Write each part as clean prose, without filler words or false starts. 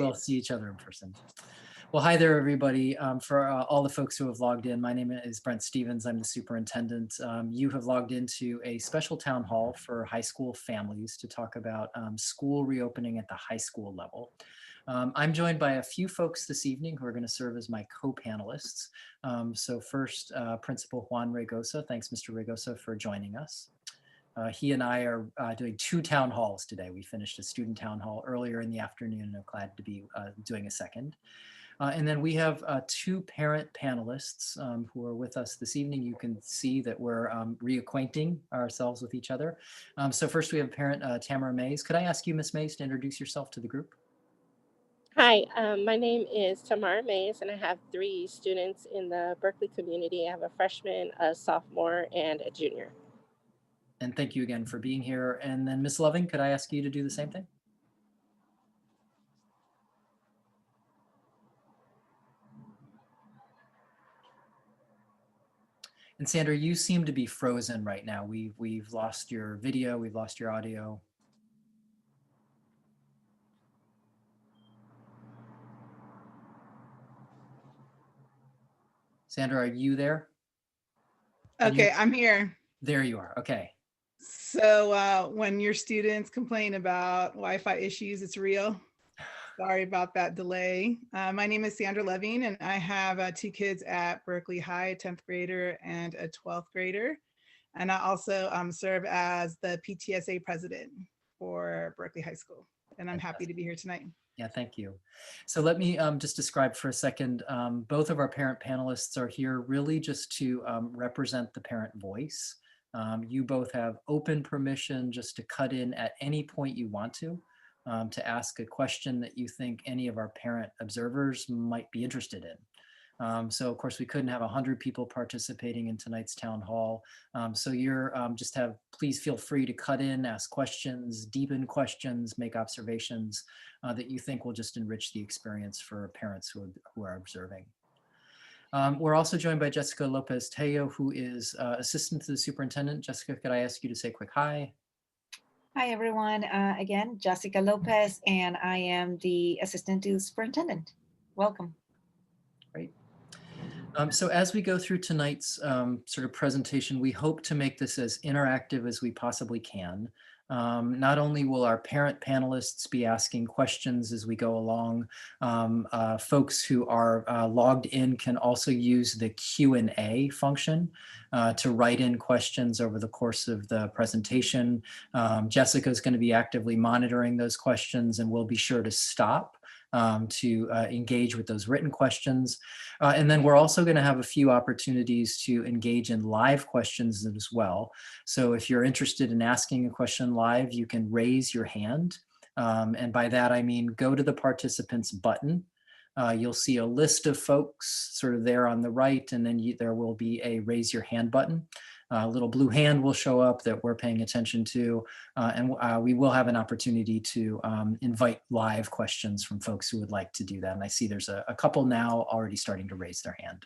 we'll see each other in person. Well, hi there, everybody. For all the folks who have logged in, my name is Brent Stevens. I'm the superintendent. You have logged into a special town hall for high school families to talk about school reopening at the high school level. I'm joined by a few folks this evening who are going to serve as my co-panelists. So first, Principal Juan Regosa. Thanks, Mr. Regosa, for joining us. He and I are doing 2 town halls today. We finished a student town hall earlier in the afternoon, and I'm glad to be doing a second. And then we have 2 parent panelists who are with us this evening. You can see that we're reacquainting ourselves with each other. So first we have parent Tamara Mays. Could I ask you, Ms. Mays, to introduce yourself to the group? Hi, my name is Tamara Mays, and I have 3 students in the Berkeley community. I have a freshman, a sophomore, and a junior. And thank you again for being here. And then Ms. Loving, could I ask you to do the same thing? And Sandra, you seem to be frozen right now. We've lost your video, we've lost your audio. Sandra, are you there? Okay, I'm here. There you are. Okay. So when your students complain about Wi-Fi issues, it's real. Sorry about that delay. My name is Sandra Levine, and I have 2 kids at Berkeley High, a 10th grader and a 12th grader. And I also serve as the PTSA president for Berkeley High School. And I'm happy to be here tonight. Yeah, thank you. So let me just describe for a second. Both of our parent panelists are here really just to represent the parent voice. You both have open permission just to cut in at any point you want to ask a question that you think any of our parent observers might be interested in. So of course we couldn't have 100 people participating in tonight's town hall. So you're please feel free to cut in, ask questions, deepen questions, make observations that you think will just enrich the experience for parents who are observing. We're also joined by Jessica Lopez-Tello, who is assistant to the superintendent. Jessica, could I ask you to say a quick hi? Hi, everyone. Again, Jessica Lopez, and I am the assistant to the superintendent. Welcome. Great. So as we go through tonight's sort of presentation, we hope to make this as interactive as we possibly can. Not only will our parent panelists be asking questions as we go along, folks who are logged in can also use the Q&A function to write in questions over the course of the presentation. Jessica is going to be actively monitoring those questions, and we'll be sure to stop to engage with those written questions. And then we're also going to have a few opportunities to engage in live questions as well. So if you're interested in asking a question live, you can raise your hand. And by that, I mean, go to the participants button. You'll see a list of folks sort of there on the right, and then there will be a raise your hand button. A little blue hand will show up that we're paying attention to, and we will have an opportunity to invite live questions from folks who would like to do that. And I see there's a couple now already starting to raise their hand.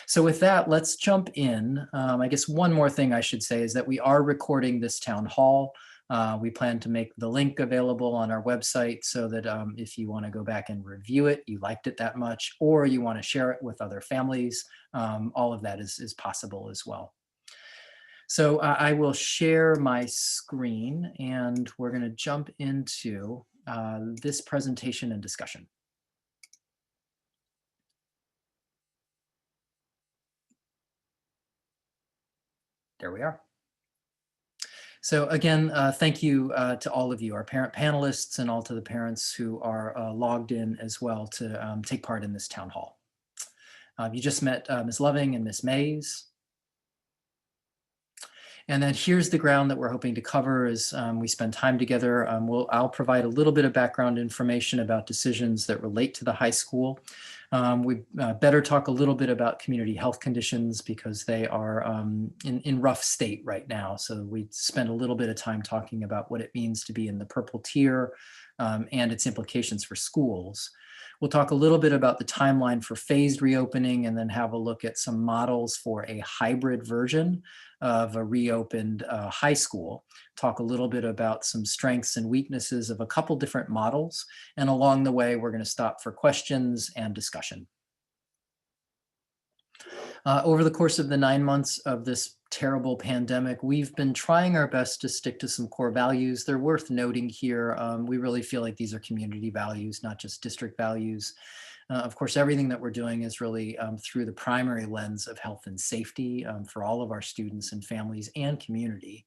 So with that, let's jump in. I guess one more thing I should say is that we are recording this town hall. We plan to make the link available on our website so that if you want to go back and review it, you liked it that much, or you want to share it with other families, all of that is possible as well. So I will share my screen, and we're going to jump into this presentation and discussion. There we are. So again, thank you to all of you, our parent panelists, and all to the parents who are logged in as well to take part in this town hall. You just met Ms. Loving and Ms. Mays. And then here's the ground that we're hoping to cover as we spend time together. I'll provide a little bit of background information about decisions that relate to the high school. We better talk a little bit about community health conditions because they are in rough state right now. So we spend a little bit of time talking about what it means to be in the purple tier and its implications for schools. We'll talk a little bit about the timeline for phased reopening and then have a look at some models for a hybrid version of a reopened high school. Talk a little bit about some strengths and weaknesses of a couple different models. And along the way, we're going to stop for questions and discussion. Over the course of the 9 months of this terrible pandemic, we've been trying our best to stick to some core values. They're worth noting here. We really feel like these are community values, not just district values. Of course, everything that we're doing is really through the primary lens of health and safety for all of our students and families and community.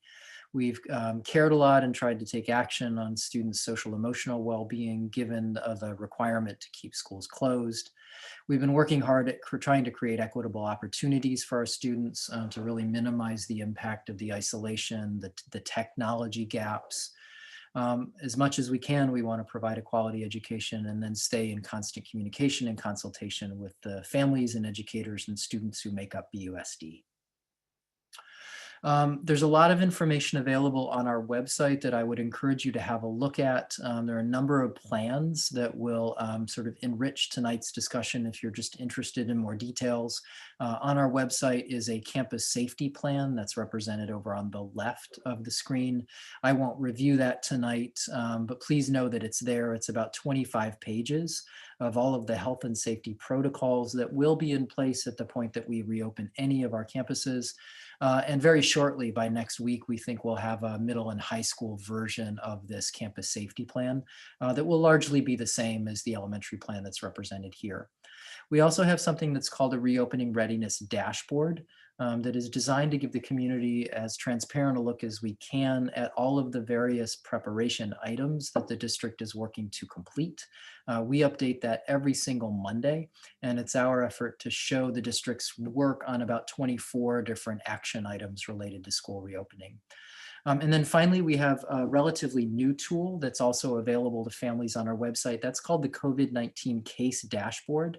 We've cared a lot and tried to take action on students' social emotional well-being given the requirement to keep schools closed. We've been working hard at trying to create equitable opportunities for our students to really minimize the impact of the isolation, the technology gaps. As much as we can, we want to provide a quality education and then stay in constant communication and consultation with the families and educators and students who make up the USD. There's a lot of information available on our website that I would encourage you to have a look at. There are a number of plans that will sort of enrich tonight's discussion if you're just interested in more details. On our website is a campus safety plan that's represented over on the left of the screen. I won't review that tonight, but please know that it's there. It's about 25 pages of all of the health and safety protocols that will be in place at the point that we reopen any of our campuses. And very shortly, by next week, we think we'll have a middle and high school version of this campus safety plan that will largely be the same as the elementary plan that's represented here. We also have something that's called a reopening readiness dashboard that is designed to give the community as transparent a look as we can at all of the various preparation items that the district is working to complete. We update that every single Monday, and it's our effort to show the district's work on about 24 different action items related to school reopening. And then finally, we have a relatively new tool that's also available to families on our website. That's called the COVID-19 Case Dashboard.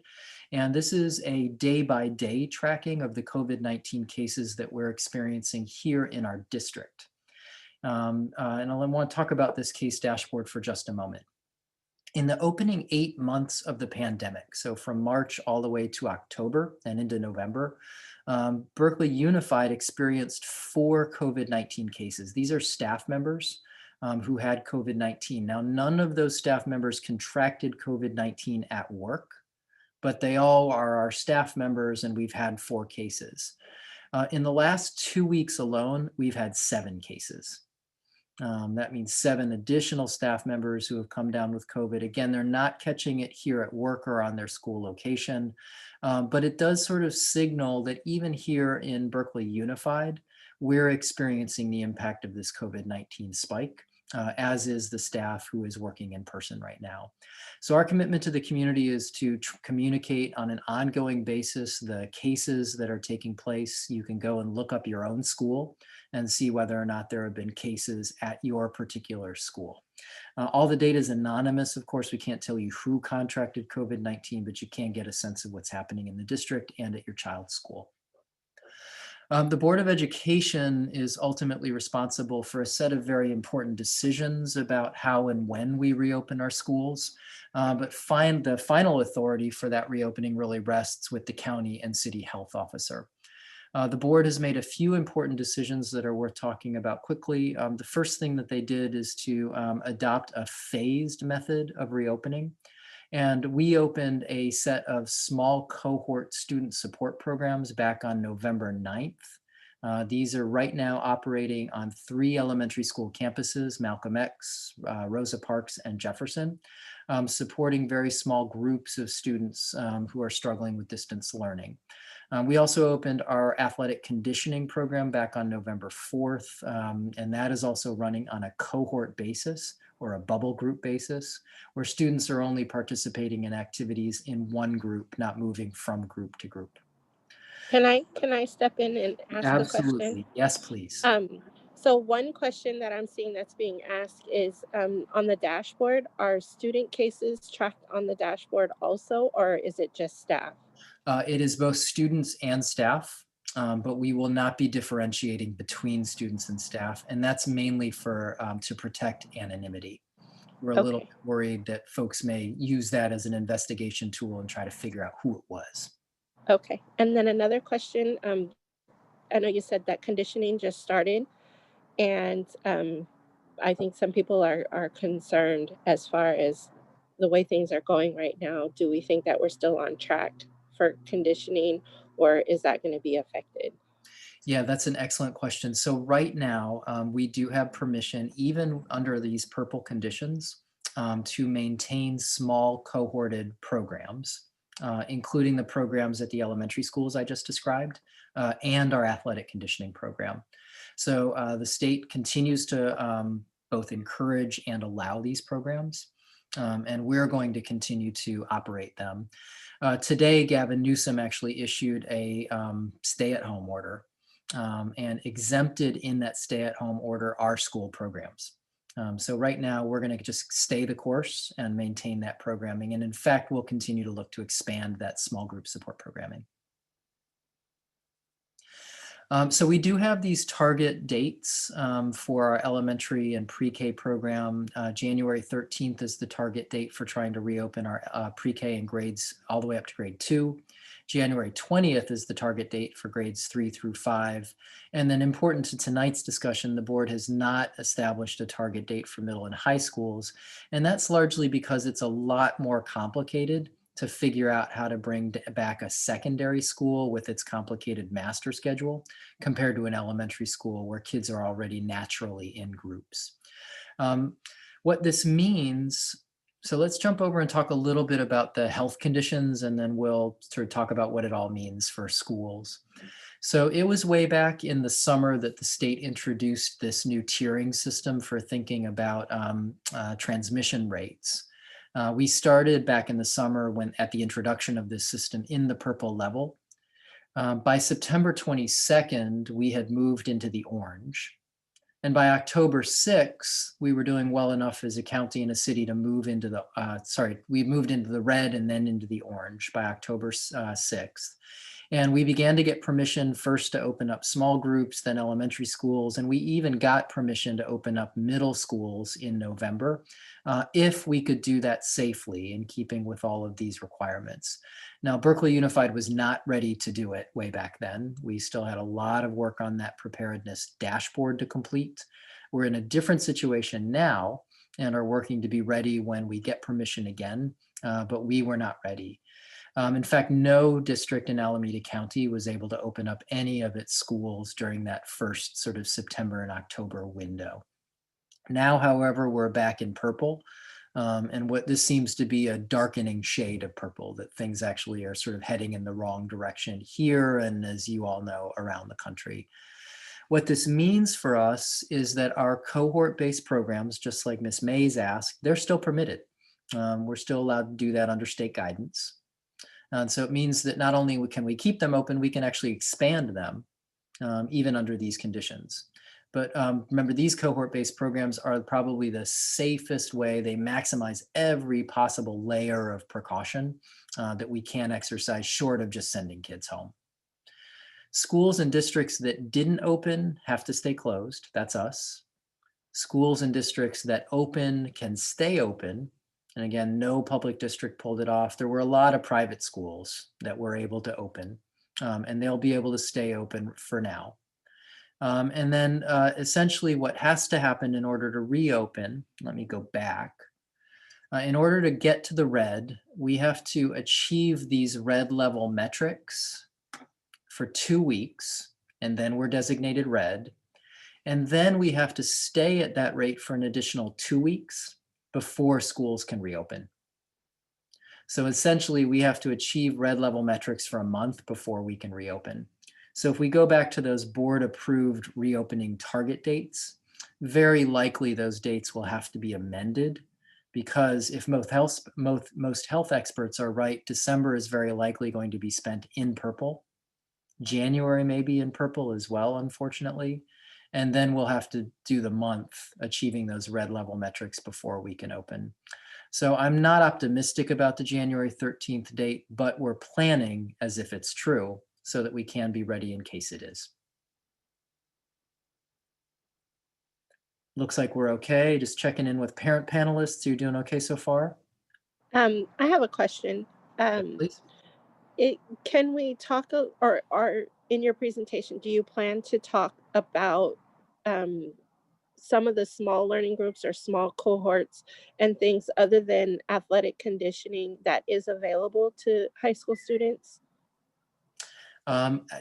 And this is a day-by-day tracking of the COVID-19 cases that we're experiencing here in our district. And I want to talk about this case dashboard for just a moment. In the opening 8 months of the pandemic, so from March all the way to October and into November, Berkeley Unified experienced 4 COVID-19 cases. These are staff members who had COVID-19. Now, none of those staff members contracted COVID-19 at work, but they all are our staff members, and we've had 4 cases. In the last 2 weeks alone, we've had 7 cases. That means 7 additional staff members who have come down with COVID. Again, they're not catching it here at work or on their school location, but it does sort of signal that even here in Berkeley Unified, we're experiencing the impact of this COVID-19 spike, as is the staff who is working in person right now. So our commitment to the community is to communicate on an ongoing basis the cases that are taking place. You can go and look up your own school and see whether or not there have been cases at your particular school. All the data is anonymous. Of course, we can't tell you who contracted COVID-19, but you can get a sense of what's happening in the district and at your child's school. The Board of Education is ultimately responsible for a set of very important decisions about how and when we reopen our schools, but the final authority for that reopening really rests with the county and city health officer. The board has made a few important decisions that are worth talking about quickly. The first thing that they did is to adopt a phased method of reopening. And we opened a set of small cohort student support programs back on November 9th. These are right now operating on 3 elementary school campuses, Malcolm X, Rosa Parks, and Jefferson, supporting very small groups of students who are struggling with distance learning. We also opened our athletic conditioning program back on November 4th, and that is also running on a cohort basis or a bubble group basis, where students are only participating in activities in one group, not moving from group to group. Can I step in and ask a question? Absolutely. Yes, please. So one question that I'm seeing that's being asked is on the dashboard, are student cases tracked on the dashboard also, or is it just staff? It is both students and staff, but we will not be differentiating between students and staff, and that's mainly for to protect anonymity. we're a little Okay. bit worried that folks may use that as an investigation tool and try to figure out who it was. Okay. And then another question. I know you said that conditioning just started, and I think some people are concerned as far as the way things are going right now. Do we think that we're still on track for conditioning, or is that going to be affected? Yeah, that's an excellent question. So right now, we do have permission, even under these purple conditions, to maintain small cohorted programs, including the programs at the elementary schools I just described, and our athletic conditioning program. So the state continues to both encourage and allow these programs, and we're going to continue to operate them. Today, Gavin Newsom actually issued a stay-at-home order and exempted in that stay-at-home order our school programs. So right now, we're going to just stay the course and maintain that programming. And in fact, we'll continue to look to expand that small group support programming. So we do have these target dates for our elementary and pre-K program. January 13th is the target date for trying to reopen our pre-K and grades all the way up to grade 2. January 20th is the target date for grades 3 through 5. And then important to tonight's discussion, the board has not established a target date for middle and high schools. And that's largely because it's a lot more complicated to figure out how to bring back a secondary school with its complicated master schedule compared to an elementary school where kids are already naturally in groups. What this means, so let's jump over and talk a little bit about the health conditions, and then we'll sort of talk about what it all means for schools. So it was way back in the summer that the state introduced this new tiering system for thinking about transmission rates. We started back in the summer when at the introduction of this system in the purple level. By September 22nd, we had moved into the orange. And by October 6th, we were doing well enough as a county and a city to move into the, we moved into the red and then into the orange by October 6th. And we began to get permission first to open up small groups, then elementary schools, and we even got permission to open up middle schools in November, if we could do that safely in keeping with all of these requirements. Now, Berkeley Unified was not ready to do it way back then. We still had a lot of work on that preparedness dashboard to complete. We're in a different situation now and are working to be ready when we get permission again, but we were not ready. In fact, no district in Alameda County was able to open up any of its schools during that first sort of September and October window. Now, however, we're back in purple. And what this seems to be a darkening shade of purple, that things actually are sort of heading in the wrong direction here and, as you all know, around the country. What this means for us is that our cohort-based programs, just like Ms. Mays asked, they're still permitted. We're still allowed to do that under state guidance. And so it means that not only can we keep them open, we can actually expand them even under these conditions. But remember, these cohort-based programs are probably the safest way. They maximize every possible layer of precaution that we can exercise short of just sending kids home. Schools and districts that didn't open have to stay closed. That's us. Schools and districts that open can stay open. And again, no public district pulled it off. There were a lot of private schools that were able to open, and they'll be able to stay open for now. And then essentially what has to happen in order to reopen, let me go back. In order to get to the red, we have to achieve these red level metrics for 2 weeks, and then we're designated red. And then we have to stay at that rate for an additional 2 weeks before schools can reopen. So essentially, we have to achieve red level metrics for a month before we can reopen. So if we go back to those board approved reopening target dates, very likely those dates will have to be amended, because if most health experts are right, December is very likely going to be spent in purple. January may be in purple as well, unfortunately. And then we'll have to do the month achieving those red level metrics before we can open. So I'm not optimistic about the January 13th date, but we're planning as if it's true so that we can be ready in case it is. Looks like we're okay. Just checking in with parent panelists. You're doing okay so far? I have a question. Yeah, Um, please. can we talk or in your presentation, do you plan to talk about um, some of the small learning groups or small cohorts and things other than athletic conditioning that is available to high school students?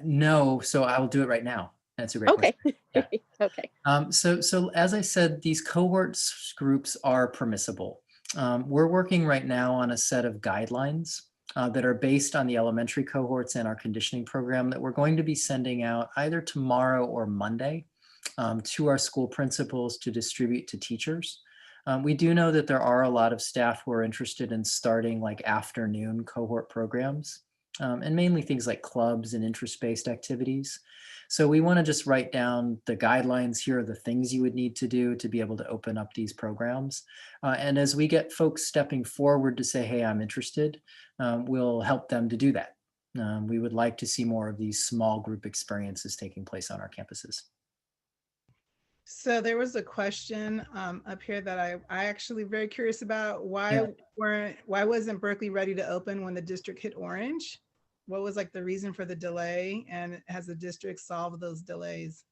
No, so I will do it right now. That's a great Okay. question. Yeah. Okay. So as I said, these cohorts groups are permissible. We're working right now on a set of guidelines that are based on the elementary cohorts and our conditioning program that we're going to be sending out either tomorrow or Monday to our school principals to distribute to teachers. We do know that there are a lot of staff who are interested in starting like afternoon cohort programs, and mainly things like clubs and interest-based activities. So we want to just write down the guidelines. Here are the things you would need to do to be able to open up these programs. And as we get folks stepping forward to say, hey, I'm interested, we'll help them to do that. We would like to see more of these small group experiences taking place on our campuses. So there was a question up here that I actually very curious about. Yeah. Why wasn't Berkeley ready to open when the district hit orange? What was like the reason for the delay, and has the district solved those delays?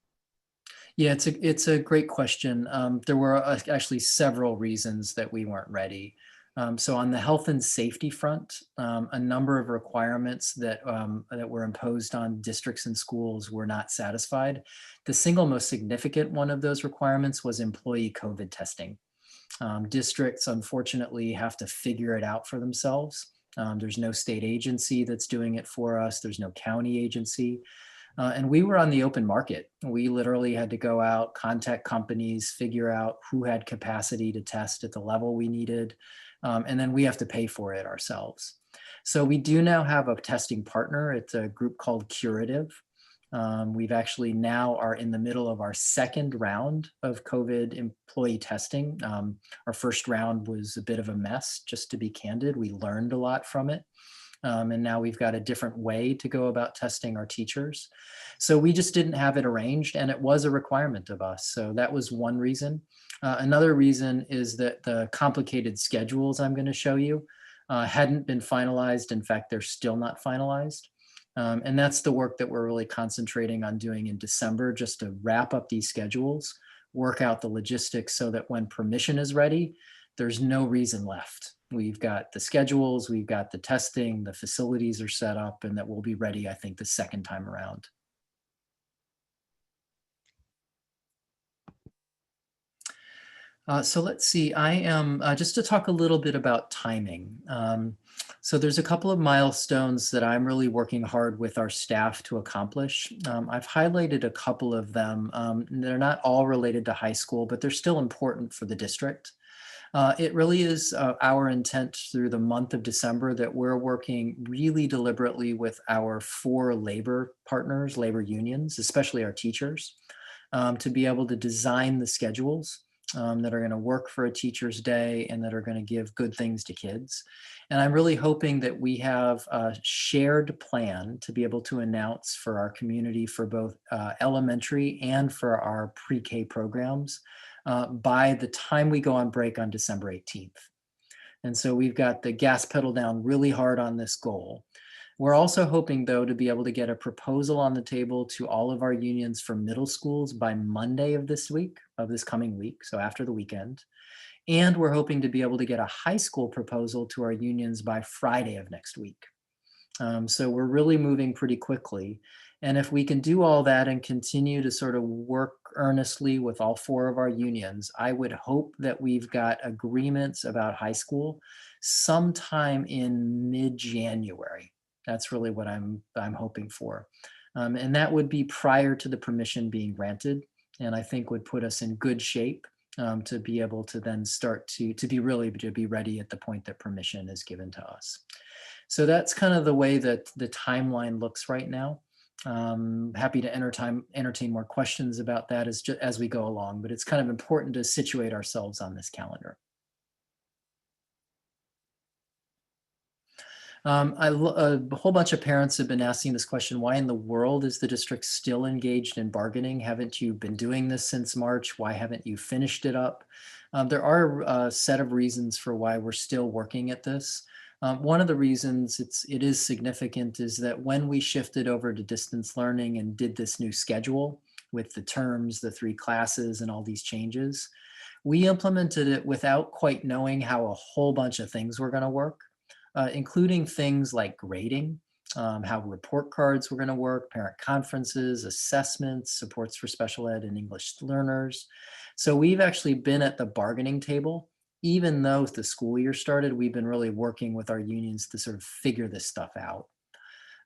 Yeah, it's a great question. There were actually several reasons that we weren't ready. So on the health and safety front, a number of requirements that were imposed on districts and schools were not satisfied. The single most significant one of those requirements was employee COVID testing. Districts, unfortunately, have to figure it out for themselves. There's no state agency that's doing it for us. There's no county agency. And we were on the open market. We literally had to go out, contact companies, figure out who had capacity to test at the level we needed, and then we have to pay for it ourselves. So we do now have a testing partner. It's a group called Curative. We've actually now are in the middle of our second round of COVID employee testing. Our first round was a bit of a mess, just to be candid. We learned a lot from it. And now we've got a different way to go about testing our teachers. So we just didn't have it arranged, and it was a requirement of us. So that was one reason. Another reason is that the complicated schedules I'm going to show you hadn't been finalized. In fact, they're still not finalized. And that's the work that we're really concentrating on doing in December, just to wrap up these schedules, work out the logistics so that when permission is ready, there's no reason left. We've got the schedules, we've got the testing, the facilities are set up, and that we'll be ready, I think, the second time around. So let's see, I am, just to talk a little bit about timing. So there's a couple of milestones that I'm really working hard with our staff to accomplish. I've highlighted a couple of them. They're not all related to high school, but they're still important for the district. It really is our intent through the month of December that we're working really deliberately with our 4 labor partners, labor unions, especially our teachers, to be able to design the schedules that are going to work for a teacher's day and that are going to give good things to kids. And I'm really hoping that we have a shared plan to be able to announce for our community for both elementary and for our pre-K programs by the time we go on break on December 18th. And so we've got the gas pedal down really hard on this goal. We're also hoping, though, to be able to get a proposal on the table to all of our unions for middle schools by Monday of this week, of this coming week, so after the weekend. And we're hoping to be able to get a high school proposal to our unions by Friday of next week. So we're really moving pretty quickly. And if we can do all that and continue to sort of work earnestly with all 4 of our unions, I would hope that we've got agreements about high school sometime in mid-January. That's really what I'm hoping for. And that would be prior to the permission being granted, and I think would put us in good shape to be able to then start to be ready at the point that permission is given to us. So that's kind of the way that the timeline looks right now. Happy to entertain more questions about that as we go along, but it's kind of important to situate ourselves on this calendar. A whole bunch of parents have been asking this question: why in the world is the district still engaged in bargaining? Haven't you been doing this since March? Why haven't you finished it up? There are a set of reasons for why we're still working at this. One of the reasons it is significant is that when we shifted over to distance learning and did this new schedule with the terms, the 3 classes, and all these changes, we implemented it without quite knowing how a whole bunch of things were going to work, including things like grading, how report cards were going to work, parent conferences, assessments, supports for special ed and English learners. So we've actually been at the bargaining table. Even though the school year started, we've been really working with our unions to sort of figure this stuff out.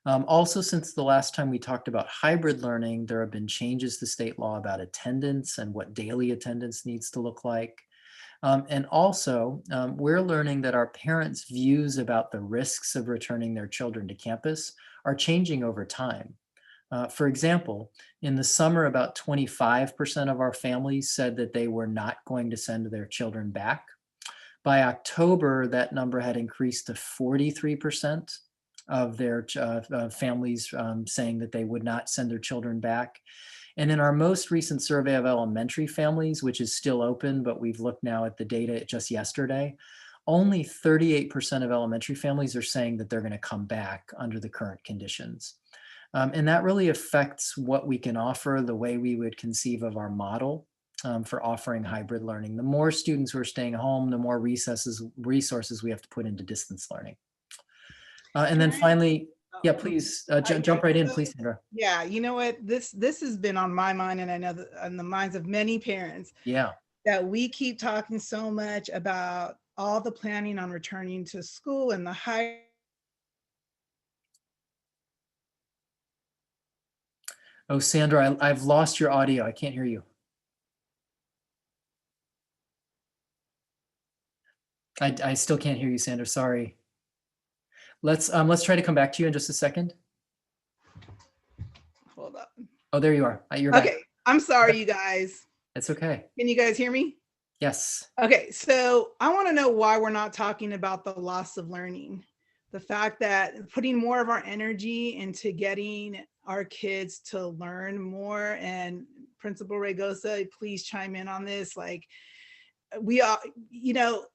Also, since the last time we talked about hybrid learning, there have been changes to state law about attendance and what daily attendance needs to look like. And also, we're learning that our parents' views about the risks of returning their children to campus are changing over time. For example, in the summer, about 25% of our families said that they were not going to send their children back. By October, that number had increased to 43% of their families saying that they would not send their children back. And in our most recent survey of elementary families, which is still open, but we've looked now at the data just yesterday, only 38% of elementary families are saying that they're going to come back under the current conditions. And that really affects what we can offer, the way we would conceive of our model for offering hybrid learning. The more students who are staying home, the more resources we have to put into distance learning. And then finally, yeah, please jump right in, please, Sandra. Yeah, you know what? This has been on my mind, and I know that on the minds of many parents. Yeah. That we keep talking so much about all the planning on returning to school and the high. Oh, Sandra, I've lost your audio. I can't hear you. I still can't hear you, Sandra. Sorry. Let's try to come back to you in just a second. Hold up. Oh, there you are. You're back. Okay, I'm sorry, you guys. It's okay. Can you guys hear me? Yes. Okay, so I want to know why we're not talking about the loss of learning. The fact that putting more of our energy into getting our kids to learn more, and Principal Regosa, please chime in on this. Like, we are, you know,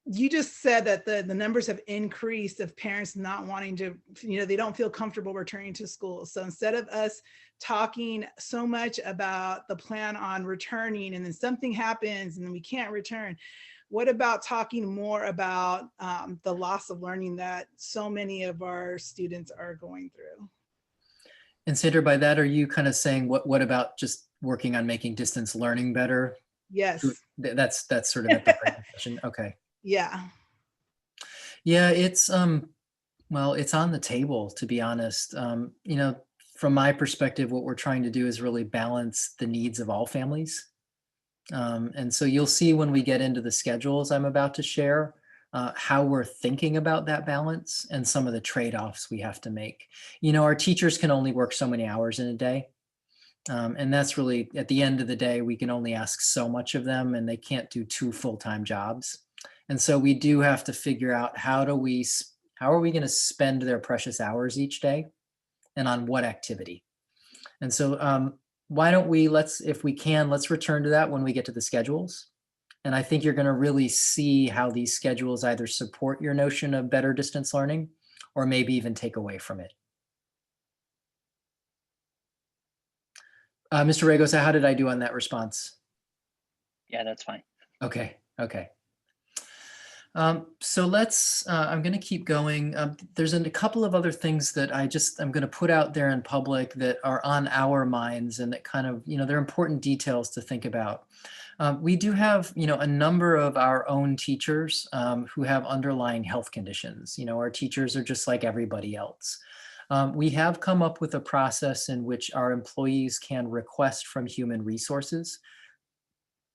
you just said that the numbers have increased of parents not wanting to, you know, they don't feel comfortable returning to school. So instead of us talking so much about the plan on returning and then something happens and then we can't return, what about talking more about the loss of learning that so many of our students are going through? And Sandra, by that, are you kind of saying what about just working on making distance learning better? Yes. That's sort of at the right question. Okay. Yeah. Yeah, it's well, it's on the table, to be honest. You know, from my perspective, what we're trying to do is really balance the needs of all families. And so you'll see when we get into the schedules I'm about to share, how we're thinking about that balance and some of the trade-offs we have to make. You know, our teachers can only work so many hours in a day. And that's really, at the end of the day, we can only ask so much of them, and they can't do 2 full-time jobs. And so we do have to figure out how are we going to spend their precious hours each day and on what activity. And so why don't we, if we can, let's return to that when we get to the schedules. And I think you're going to really see how these schedules either support your notion of better distance learning or maybe even take away from it. Mr. Regosa, how did I do on that response? Yeah, that's fine. Okay. So I'm going to keep going. There's a couple of other things that I'm going to put out there in public that are on our minds and that kind of, you know, they're important details to think about. We do have, you know, a number of our own teachers who have underlying health conditions. You know, our teachers are just like everybody else. We have come up with a process in which our employees can request from human resources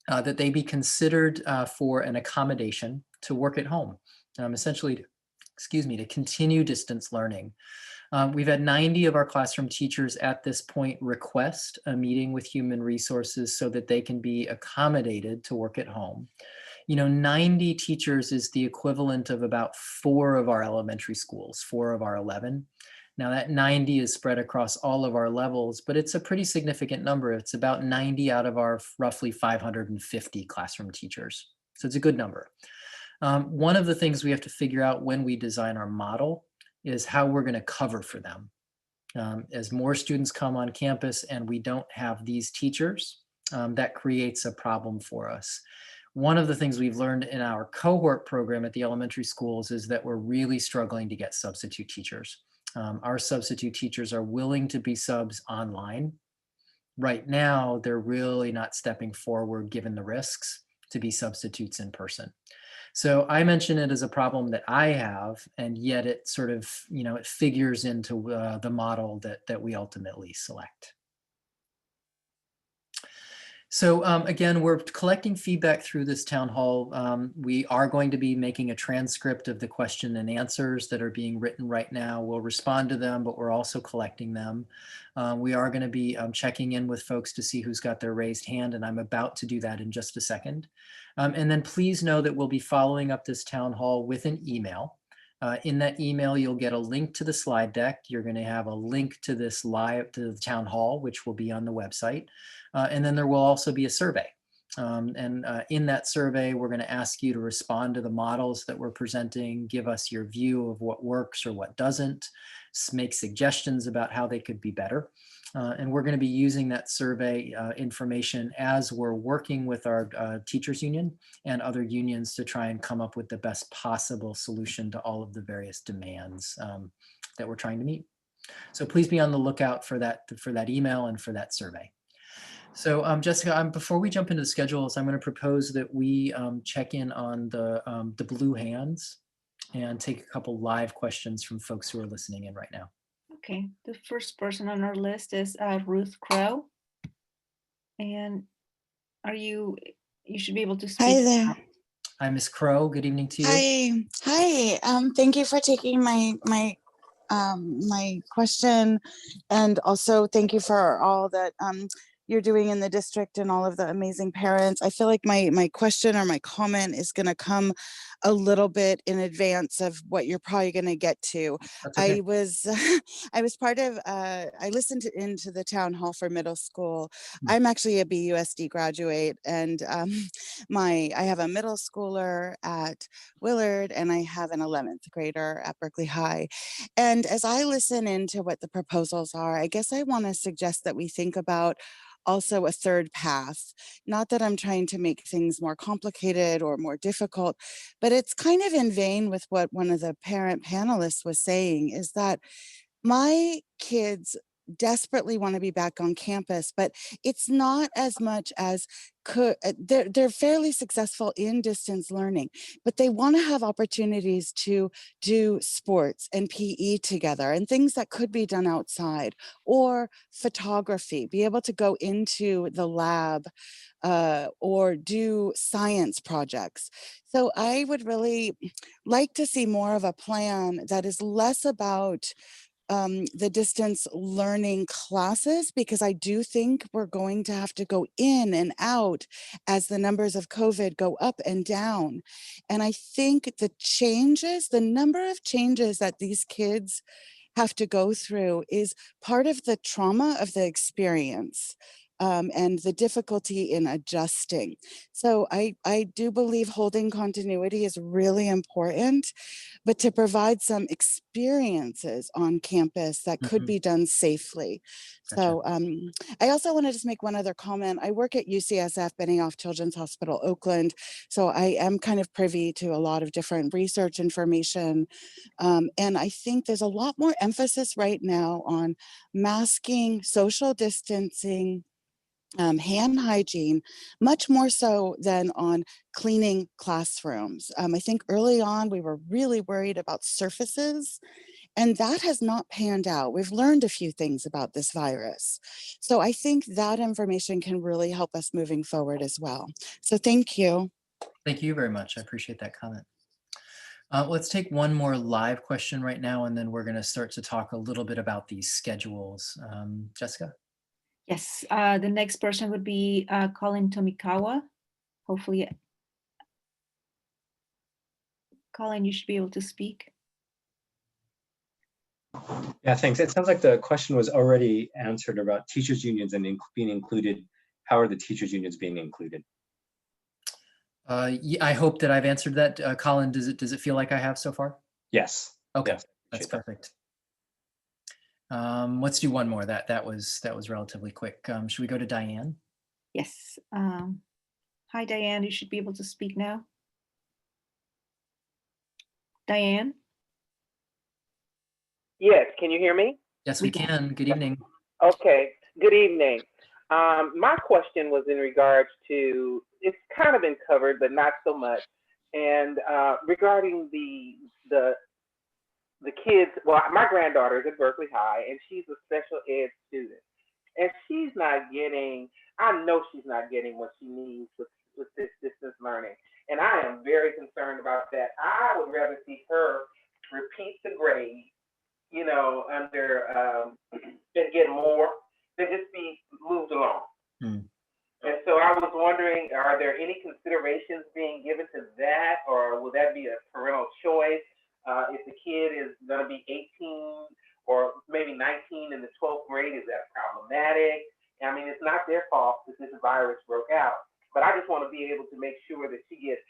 that they be considered for an accommodation to work at home, essentially, to continue distance learning. We've had 90 of our classroom teachers at this point request a meeting with human resources so that they can be accommodated to work at home. 90 teachers is the equivalent of about 4 of our elementary schools, 4 of our 11. Now that 90 is spread across all of our levels, but it's a pretty significant number. It's about 90 out of our roughly 550 classroom teachers. So it's a good number. One of the things we have to figure out when we design our model is how we're going to cover for them. As more students come on campus and we don't have these teachers, that creates a problem for us. One of the things we've learned in our cohort program at the elementary schools is that we're really struggling to get substitute teachers. Our substitute teachers are willing to be subs online. Right now, they're really not stepping forward, given the risks, to be substitutes in person. So I mention it as a problem that I have, and yet it sort of, it figures into the model that we ultimately select. So again, we're collecting feedback through this town hall. We are going to be making a transcript of the question and answers that are being written right now. We'll respond to them, but we're also collecting them. We are going to be checking in with folks to see who's got their raised hand, and I'm about to do that in just a second. And then please know that we'll be following up this town hall with an email. In that email, you'll get a link to the slide deck. You're going to have a link to this to the town hall, which will be on the website. And then there will also be a survey. In that survey, we're going to ask you to respond to the models that we're presenting, give us your view of what works or what doesn't, make suggestions about how they could be better. And we're going to be using that survey information as we're working with our teachers union and other unions to try and come up with the best possible solution to all of the various demands that we're trying to meet. So please be on the lookout for that email and for that survey. So Jessica, before we jump into the schedules, I'm going to propose that we check in on the blue hands and take a couple live questions from folks who are listening in right now. Okay, the first person on our list is Ruth Crow. And you should be able to speak. Hi there. Hi, Ms. Crow. Good evening to you. Hi. Thank you for taking my question, and also thank you for all that you're doing in the district and all of the amazing parents. I feel like my question or my comment is going to come a little bit in advance of what you're probably going to get to. That's okay. I was part of, I listened into the town hall for middle school. I'm actually a BUSD graduate, and I have a middle schooler at Willard, and I have an 11th grader at Berkeley High. And as I listen into what the proposals are, I guess I want to suggest that we think about also a third path. Not that I'm trying to make things more complicated or more difficult, but it's kind of in vein with what one of the parent panelists was saying, is that my kids desperately want to be back on campus, but it's not as much as they're fairly successful in distance learning, but they want to have opportunities to do sports and PE together and things that could be done outside, or photography, be able to go into the lab or do science projects. So I would really like to see more of a plan that is less about the distance learning classes, because I do think we're going to have to go in and out as the numbers of COVID go up and down. And I think the number of changes that these kids have to go through is part of the trauma of the experience. And the difficulty in adjusting. So I do believe holding continuity is really important, but to provide some experiences on campus that could be done safely. Gotcha. So I also want to just make one other comment. I work at UCSF Benioff Children's Hospital, Oakland. So I am kind of privy to a lot of different research information. And I think there's a lot more emphasis right now on masking, social distancing, hand hygiene, much more so than on cleaning classrooms. I think early on we were really worried about surfaces, and that has not panned out. We've learned a few things about this virus. So I think that information can really help us moving forward as well. So thank you. Thank you very much. I appreciate that comment. Let's take one more live question right now, and then we're going to start to talk a little bit about these schedules. Jessica? Yes, the next person would be Colin Tomikawa. Hopefully Colin, you should be able to speak. Yeah, thanks. It sounds like the question was already answered about teachers unions and being included. How are the teachers unions being included? Yeah, I hope that I've answered that. Colin, does it feel like I have so far? Yes. Okay, Yes, that's appreciate that. perfect. Let's do one more. That was relatively quick. Should we go to Diane? Yes. Hi, Diane. You should be able to speak now. Diane? Yes, can you hear me? Yes, we can. Good evening. Okay, good evening. My question was in regards to, it's kind of been covered, but not so much. And regarding the kids, well, my granddaughter is at Berkeley High and she's a special ed student. And she's not getting, I know she's not getting what she needs with this distance learning. And I am very concerned about that. I would rather see her repeat the grade, you know, under and get more than just be moved along. And so I was wondering, are there any considerations being given to that, or will that be a parental choice? If the kid is going to be 18 or maybe 19 in the 12th grade, is that problematic? I mean, it's not their fault that this virus broke out, but I just want to be able to make sure that she gets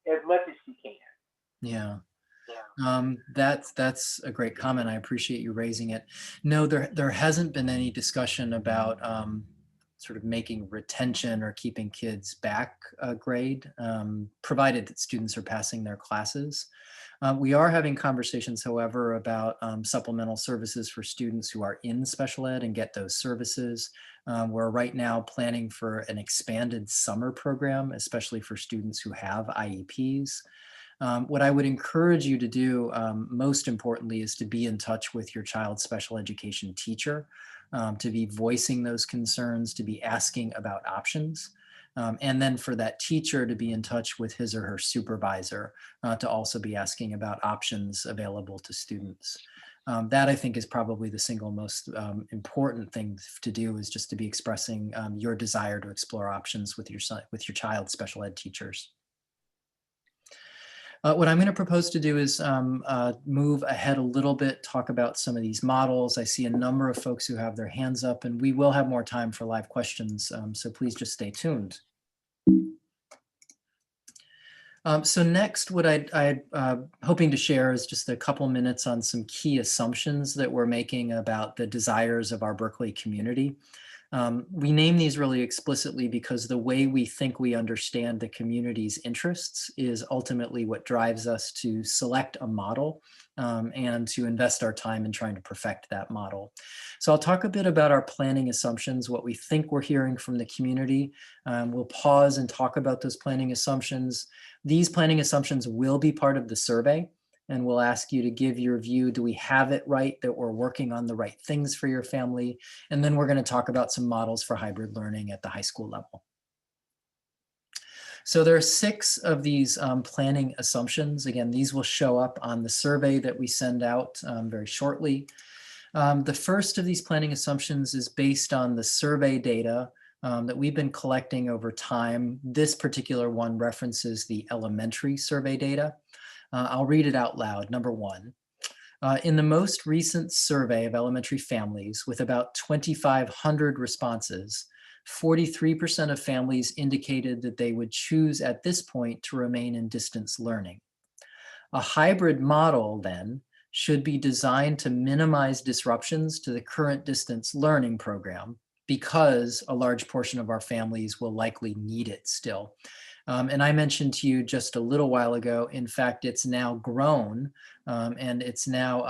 as much as she can. Yeah. That's a great comment. I appreciate you raising it. No, there hasn't been any discussion about sort of making retention or keeping kids back a grade, provided that students are passing their classes. We are having conversations, however, about supplemental services for students who are in special ed and get those services. We're right now planning for an expanded summer program, especially for students who have IEPs. What I would encourage you to do, most importantly, is to be in touch with your child's special education teacher, to be voicing those concerns, to be asking about options, and then for that teacher to be in touch with his or her supervisor, to also be asking about options available to students. That, I think, is probably the single most important thing to do, is just to be expressing your desire to explore options with your child's special ed teachers. What I'm going to propose to do is move ahead a little bit, talk about some of these models. I see a number of folks who have their hands up, and we will have more time for live questions, so please just stay tuned. So next, what I'm hoping to share is just a couple minutes on some key assumptions that we're making about the desires of our Berkeley community. We name these really explicitly because the way we think we understand the community's interests is ultimately what drives us to select a model and to invest our time in trying to perfect that model. So I'll talk a bit about our planning assumptions, what we think we're hearing from the community. We'll pause and talk about those planning assumptions. These planning assumptions will be part of the survey, and we'll ask you to give your view. Do we have it right, that we're working on the right things for your family? And then we're going to talk about some models for hybrid learning at the high school level. So there are 6 of these planning assumptions. Again, these will show up on the survey that we send out very shortly. The first of these planning assumptions is based on the survey data that we've been collecting over time. This particular one references the elementary survey data. I'll read it out loud. Number 1, in the most recent survey of elementary families with about 2,500 responses, 43% of families indicated that they would choose at this point to remain in distance learning. A hybrid model then should be designed to minimize disruptions to the current distance learning program, because a large portion of our families will likely need it still. And I mentioned to you just a little while ago, in fact, it's now grown, and it's now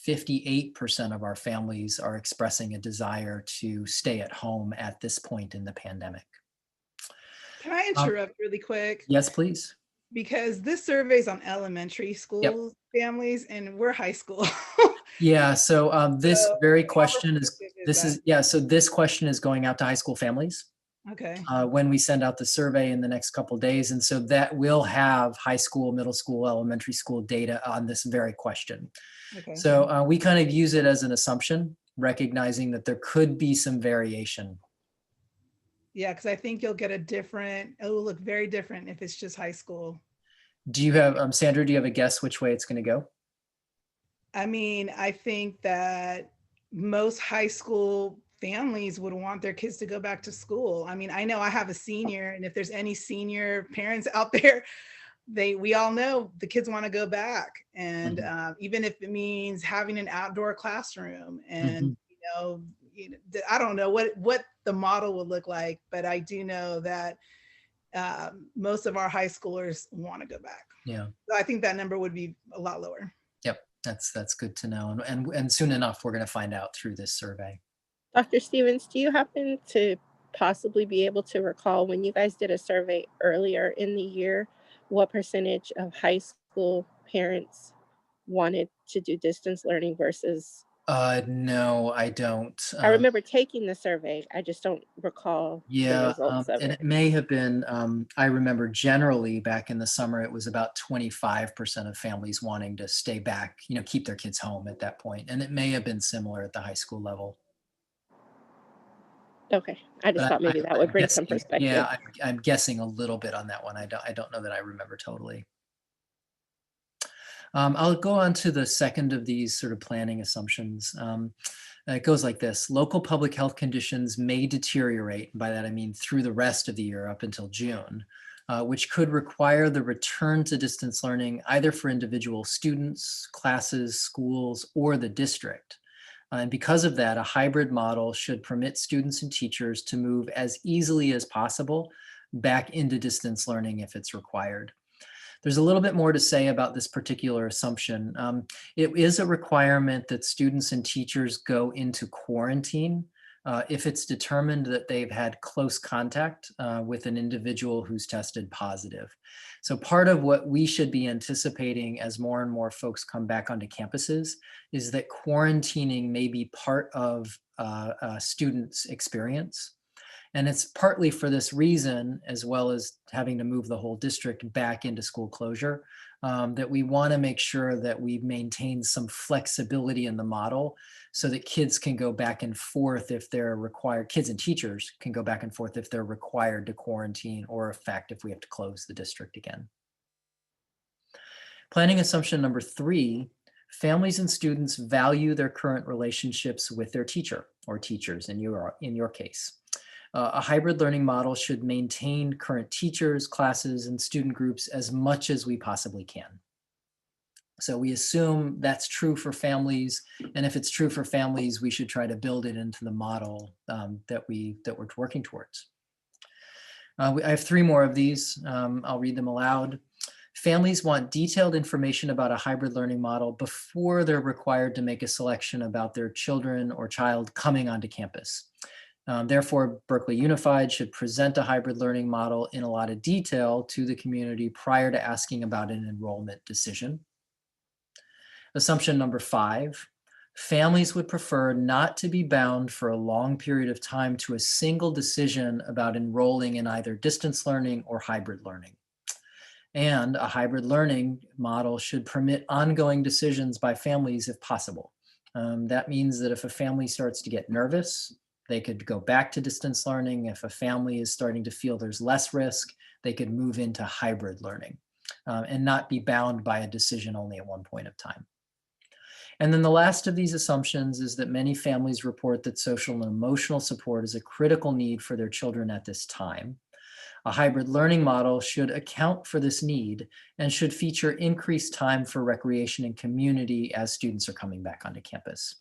58% of our families are expressing a desire to stay at home at this point in the pandemic. Can I interrupt really quick? Yes, please. Because this survey is on elementary school families, and we're high school. Yeah, so this So very how question restrictive so this question is going out to high school families. Okay. When we send out the survey in the next couple of days. And so that will have high school, middle school, elementary school data on this very question. Okay. So we kind of use it as an assumption, recognizing that there could be some variation. Yeah, because I think you'll get a different, it will look very different if it's just high school. Do you have, Sandra, do you have a guess which way it's going to go? I mean, I think that most high school families would want their kids to go back to school. I mean, I know I have a senior, and if there's any senior parents out there, we all know the kids want to go back. And even if it means having an outdoor classroom and, I don't know what the model would look like, but I do know that most of our high schoolers want to go back. Yeah. So I think that number would be a lot lower. Yep. That's good to know. And soon enough, we're going to find out through this survey. Dr. Stevens, do you happen to possibly be able to recall when you guys did a survey earlier in the year, what percentage of high school parents wanted to do distance learning versus? No, I don't. I remember taking the survey. I just don't recall the Yeah, results of and it. it may have been, I remember generally back in the summer, it was about 25% of families wanting to stay back, keep their kids home at that point. And it may have been similar at the high school level. Okay, I just But thought maybe that would I'm bring some guessing, perspective. yeah, I'm guessing a little bit on that one. I don't know that I remember totally. I'll go on to the second of these sort of planning assumptions. It goes like this: local public health conditions may deteriorate, by that I mean through the rest of the year up until June, which could require the return to distance learning either for individual students, classes, schools, or the district. And because of that, a hybrid model should permit students and teachers to move as easily as possible back into distance learning if it's required. There's a little bit more to say about this particular assumption. It is a requirement that students and teachers go into quarantine if it's determined that they've had close contact with an individual who's tested positive. So part of what we should be anticipating as more and more folks come back onto campuses is that quarantining may be part of a student's experience. And it's partly for this reason, as well as having to move the whole district back into school closure, that we want to make sure that we maintain some flexibility in the model so that kids can go back and forth if they're required, kids and teachers can go back and forth if they're required to quarantine, or in fact, if we have to close the district again. Planning assumption number 3, families and students value their current relationships with their teacher or teachers in your case. A hybrid learning model should maintain current teachers, classes, and student groups as much as we possibly can. So we assume that's true for families, and if it's true for families, we should try to build it into the model that we're working towards. I have 3 more of these. I'll read them aloud. Families want detailed information about a hybrid learning model before they're required to make a selection about their children or child coming onto campus. Therefore, Berkeley Unified should present a hybrid learning model in a lot of detail to the community prior to asking about an enrollment decision. Assumption number 5, families would prefer not to be bound for a long period of time to a single decision about enrolling in either distance learning or hybrid learning. And a hybrid learning model should permit ongoing decisions by families if possible. That means that if a family starts to get nervous, they could go back to distance learning. If a family is starting to feel there's less risk, they could move into hybrid learning and not be bound by a decision only at one point of time. And then the last of these assumptions is that many families report that social and emotional support is a critical need for their children at this time. A hybrid learning model should account for this need and should feature increased time for recreation and community as students are coming back onto campus.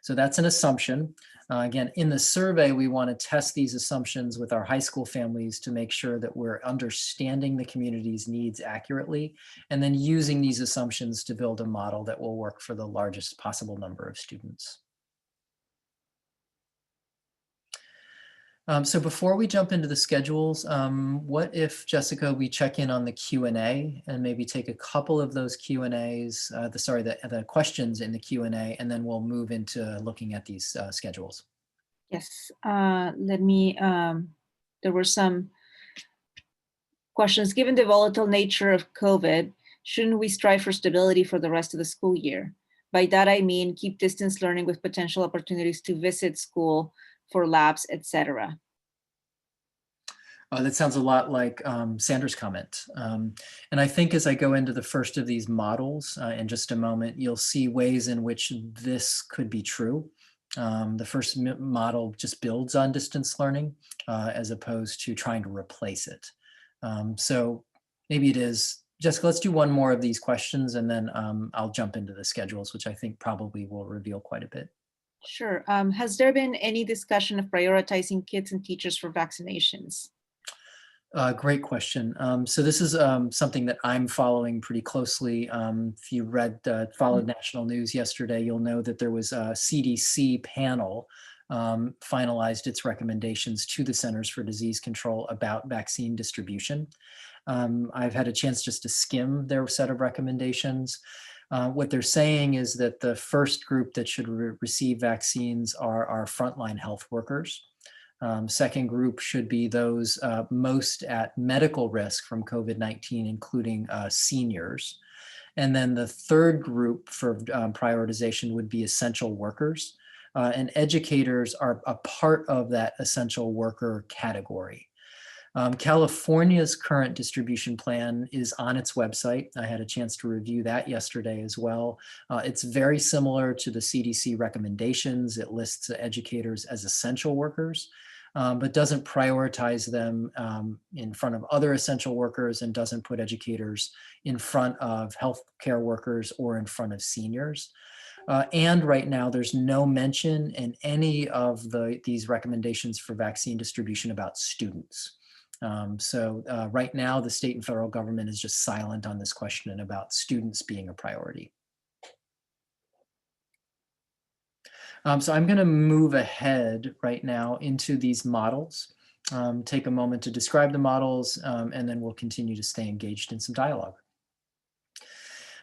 So that's an assumption. Again, in the survey, we want to test these assumptions with our high school families to make sure that we're understanding the community's needs accurately, and then using these assumptions to build a model that will work for the largest possible number of students. So before we jump into the schedules, what if, Jessica, we check in on the Q&A and maybe take a couple of those Q&As, the questions in the Q&A, and then we'll move into looking at these schedules. Yes, there were some questions. Given the volatile nature of COVID, shouldn't we strive for stability for the rest of the school year? By that, I mean, keep distance learning with potential opportunities to visit school for labs, etc. That sounds a lot like Sandra's comment. And I think as I go into the first of these models in just a moment, you'll see ways in which this could be true. The first model just builds on distance learning as opposed to trying to replace it. So maybe it is. Jessica, let's do one more of these questions and then I'll jump into the schedules, which I think probably will reveal quite a bit. Sure. Has there been any discussion of prioritizing kids and teachers for vaccinations? Great question. So this is something that I'm following pretty closely. If you followed national news yesterday, you'll know that there was a CDC panel finalized its recommendations to the Centers for Disease Control about vaccine distribution. I've had a chance just to skim their set of recommendations. What they're saying is that the first group that should receive vaccines are our frontline health workers. Second group should be those most at medical risk from COVID-19, including seniors. And then the third group for prioritization would be essential workers. And educators are a part of that essential worker category. California's current distribution plan is on its website. I had a chance to review that yesterday as well. It's very similar to the CDC recommendations. It lists educators as essential workers, but doesn't prioritize them in front of other essential workers and doesn't put educators in front of healthcare workers or in front of seniors. And right now, there's no mention in any of these recommendations for vaccine distribution about students. So right now, the state and federal government is just silent on this question about students being a priority. So I'm going to move ahead right now into these models, take a moment to describe the models, and then we'll continue to stay engaged in some dialogue.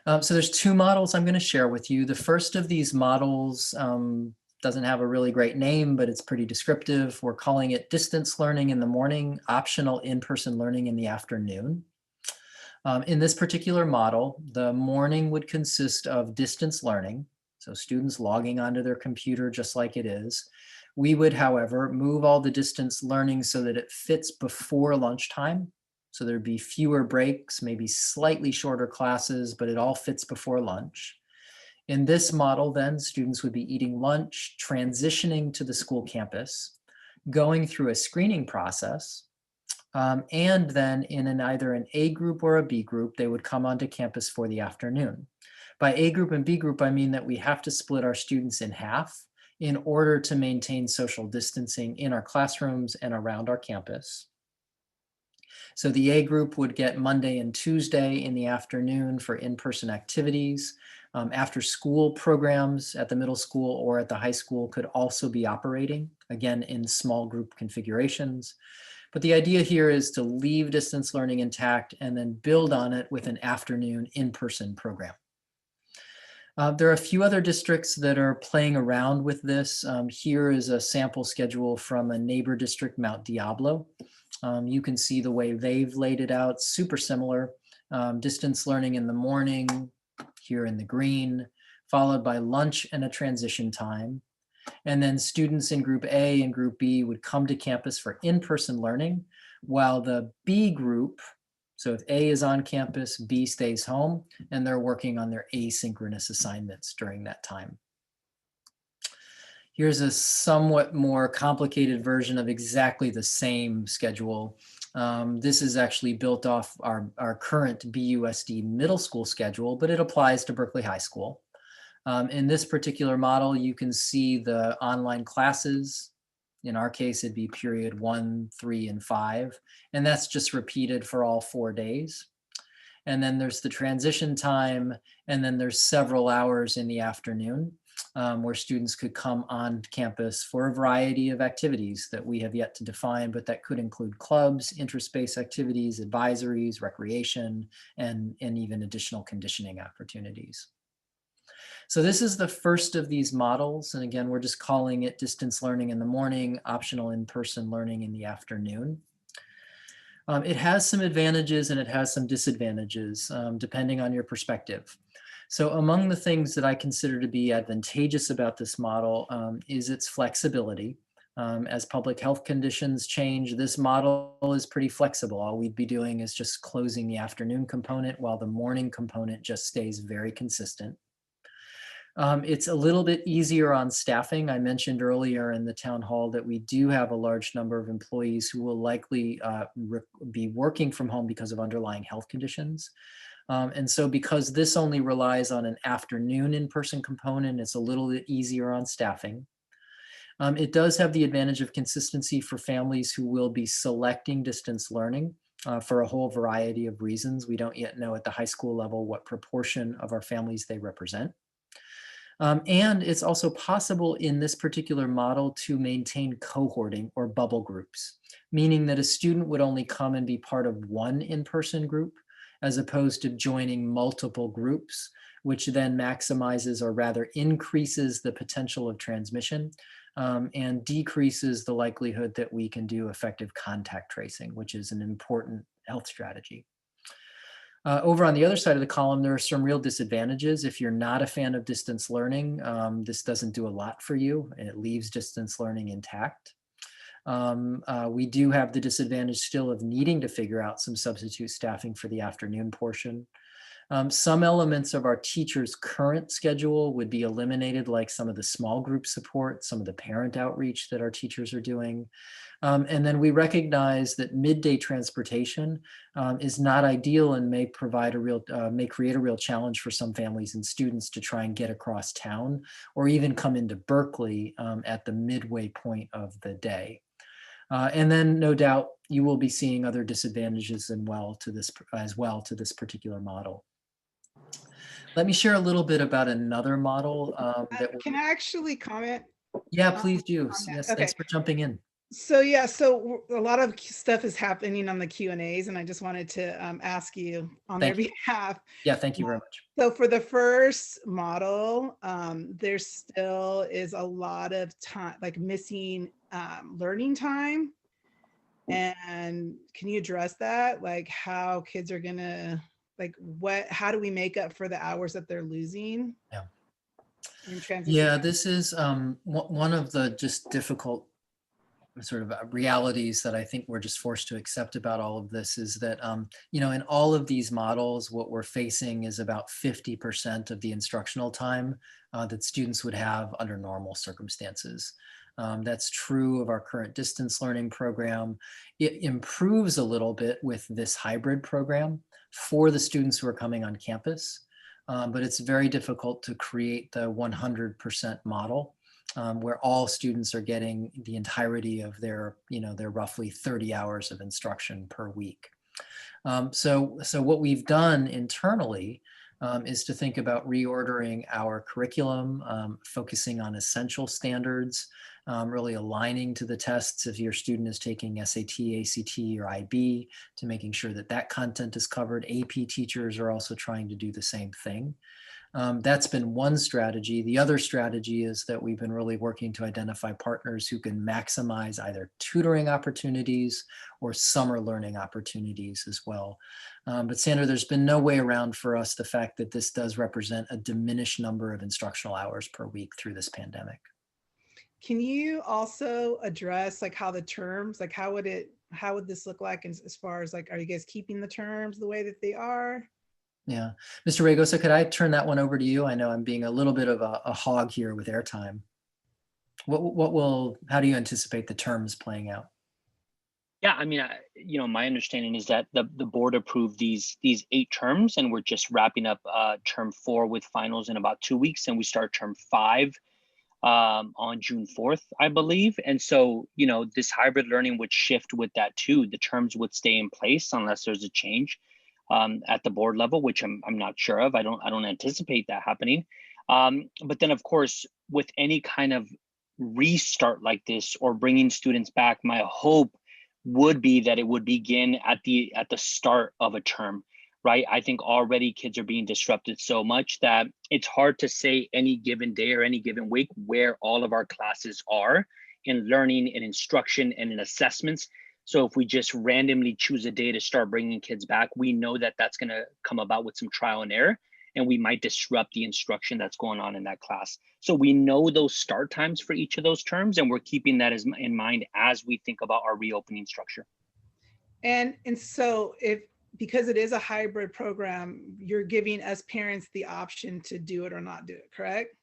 So there's two models I'm going to share with you. The first of these models doesn't have a really great name, but it's pretty descriptive. We're calling it distance learning in the morning, optional in-person learning in the afternoon. In this particular model, the morning would consist of distance learning, so students logging onto their computer just like it is. We would, however, move all the distance learning so that it fits before lunchtime. So there'd be fewer breaks, maybe slightly shorter classes, but it all fits before lunch. In this model, then, students would be eating lunch, transitioning to the school campus, going through a screening process, and then in either an A group or a B group, they would come onto campus for the afternoon. By A group and B group, I mean that we have to split our students in half in order to maintain social distancing in our classrooms and around our campus. So the A group would get Monday and Tuesday in the afternoon for in-person activities. After school programs at the middle school or at the high school could also be operating, again, in small group configurations. But the idea here is to leave distance learning intact and then build on it with an afternoon in-person program. There are a few other districts that are playing around with this. Here is a sample schedule from a neighbor district, Mount Diablo. You can see the way they've laid it out, super similar. Distance learning in the morning, here in the green, followed by lunch and a transition time. And then students in group A and group B would come to campus for in-person learning, while the B group, so if A is on campus, B stays home, and they're working on their asynchronous assignments during that time. Here's a somewhat more complicated version of exactly the same schedule. This is actually built off our current BUSD middle school schedule, but it applies to Berkeley High School. In this particular model, you can see the online classes. In our case, it'd be period 1, 3, and 5. And that's just repeated for all 4 days. And then there's the transition time. And then there's several hours in the afternoon where students could come on campus for a variety of activities that we have yet to define, but that could include clubs, interspace activities, advisories, recreation, and even additional conditioning opportunities. So this is the first of these models. And again, we're just calling it distance learning in the morning, optional in-person learning in the afternoon. It has some advantages and it has some disadvantages, depending on your perspective. So among the things that I consider to be advantageous about this model is its flexibility. As public health conditions change, this model is pretty flexible. All we'd be doing is just closing the afternoon component while the morning component just stays very consistent. It's a little bit easier on staffing. I mentioned earlier in the town hall that we do have a large number of employees who will likely be working from home because of underlying health conditions. And so because this only relies on an afternoon in-person component, it's a little bit easier on staffing. It does have the advantage of consistency for families who will be selecting distance learning for a whole variety of reasons. We don't yet know at the high school level what proportion of our families they represent. And it's also possible in this particular model to maintain cohorting or bubble groups, meaning that a student would only come and be part of one in-person group as opposed to joining multiple groups, which then maximizes or rather increases the potential of transmission and decreases the likelihood that we can do effective contact tracing, which is an important health strategy. Over on the other side of the column, there are some real disadvantages. If you're not a fan of distance learning, this doesn't do a lot for you, and it leaves distance learning intact. We do have the disadvantage still of needing to figure out some substitute staffing for the afternoon portion. Some elements of our teachers' current schedule would be eliminated, like some of the small group support, some of the parent outreach that our teachers are doing. And then we recognize that midday transportation is not ideal and may provide may create a real challenge for some families and students to try and get across town or even come into Berkeley at the midway point of the day. And then no doubt you will be seeing other disadvantages as well to this particular model. Let me share a little bit about another model. Can I actually comment? Yeah, please do. Yes, okay. Thanks for jumping in. So yeah, so a lot of stuff is happening on the Q&As, and I just wanted to ask you on their behalf. Yeah, thank you very much. So for the first model, there still is a lot of time, like missing learning time. And can you address that? Like how kids are gonna, like how do we make up for the hours that they're losing? Yeah. In transition? Yeah, this is one of the just difficult sort of realities that I think we're just forced to accept about all of this is that, you know, in all of these models, what we're facing is about 50% of the instructional time that students would have under normal circumstances. That's true of our current distance learning program. It improves a little bit with this hybrid program for the students who are coming on campus, but it's very difficult to create the 100% model. Where all students are getting the entirety of their, you know, their roughly 30 hours of instruction per week. So what we've done internally is to think about reordering our curriculum, focusing on essential standards, really aligning to the tests if your student is taking SAT, ACT, or IB, to making sure that that content is covered. AP teachers are also trying to do the same thing. That's been one strategy. The other strategy is that we've been really working to identify partners who can maximize either tutoring opportunities or summer learning opportunities as well. But Sandra, there's been no way around for us the fact that this does represent a diminished number of instructional hours per week through this pandemic. Can you also address like how the terms, like how would this look like as far as like, are you guys keeping the terms the way that they are? Yeah, Mr. Ragosa, could I turn that one over to you? I know I'm being a little bit of a hog here with airtime. How do you anticipate the terms playing out? Yeah, I mean, you know, my understanding is that the board approved these 8 terms, and we're just wrapping up term 4 with finals in about 2 weeks, and we start term 5 on June 4th, I believe. And so, you know, this hybrid learning would shift with that too. The terms would stay in place unless there's a change at the board level, which I'm not sure of. I don't anticipate that happening. But then, of course, with any kind of restart like this or bringing students back, my hope would be that it would begin at the start of a term, right? I think already kids are being disrupted so much that it's hard to say any given day or any given week where all of our classes are in learning and instruction and in assessments. So if we just randomly choose a day to start bringing kids back, we know that that's going to come about with some trial and error. and we might disrupt the instruction that's going on in that class. So we know those start times for each of those terms, and we're keeping that in mind as we think about our reopening structure. And so because it is a hybrid program, you're giving us parents the option to do it or not do it, correct?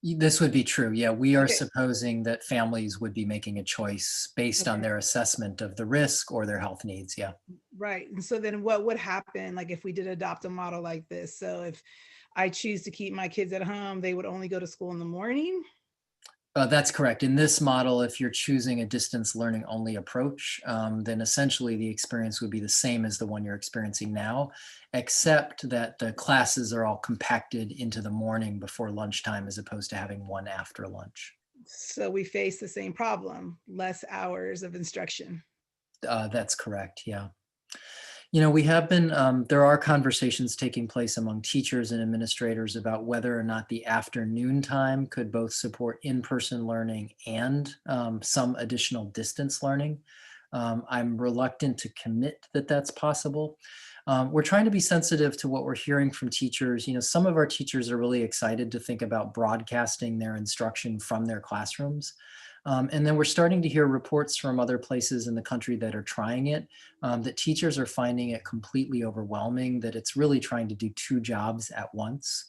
This would be true. Yeah, we are Okay. supposing that families would be making a choice based on Okay. their assessment of the risk or their health needs. Yeah. Right. And so then what would happen, like if we did adopt a model like this? So if I choose to keep my kids at home, they would only go to school in the morning? That's correct. In this model, if you're choosing a distance learning only approach, then essentially the experience would be the same as the one you're experiencing now, except that the classes are all compacted into the morning before lunchtime as opposed to having one after lunch. So we face the same problem, less hours of instruction. That's correct. Yeah. You know, we have been, there are conversations taking place among teachers and administrators about whether or not the afternoon time could both support in-person learning and some additional distance learning. I'm reluctant to commit that that's possible. We're trying to be sensitive to what we're hearing from teachers. You know, some of our teachers are really excited to think about broadcasting their instruction from their classrooms. And then we're starting to hear reports from other places in the country that are trying it, that teachers are finding it completely overwhelming, that it's really trying to do two jobs at once.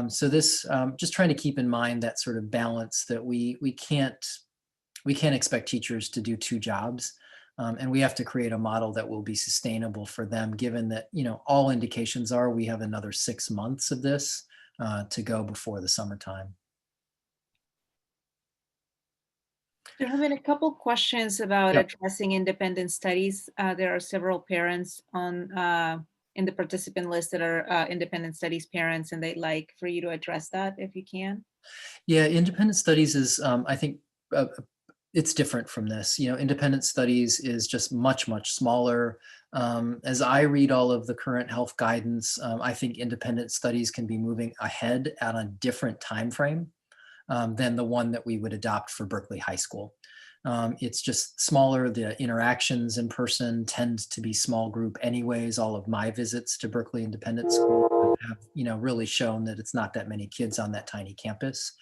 So this, just trying to keep in mind that sort of balance that we can't expect teachers to do two jobs. And we have to create a model that will be sustainable for them, given that, you know, all indications are we have another 6 months of this to go before the summertime. There have been a couple questions about Yep. addressing independent studies. There are several parents on in the participant list that are independent studies parents, and they'd like for you to address that if you can. Yeah, independent studies is, I think, it's different from this. You know, independent studies is just much, much smaller. As I read all of the current health guidance, I think independent studies can be moving ahead at a different time frame than the one that we would adopt for Berkeley High School. It's just smaller. The interactions in person tend to be small group anyways. All of my visits to Berkeley Independent School have, you know, really shown that it's not that many kids on that tiny campus.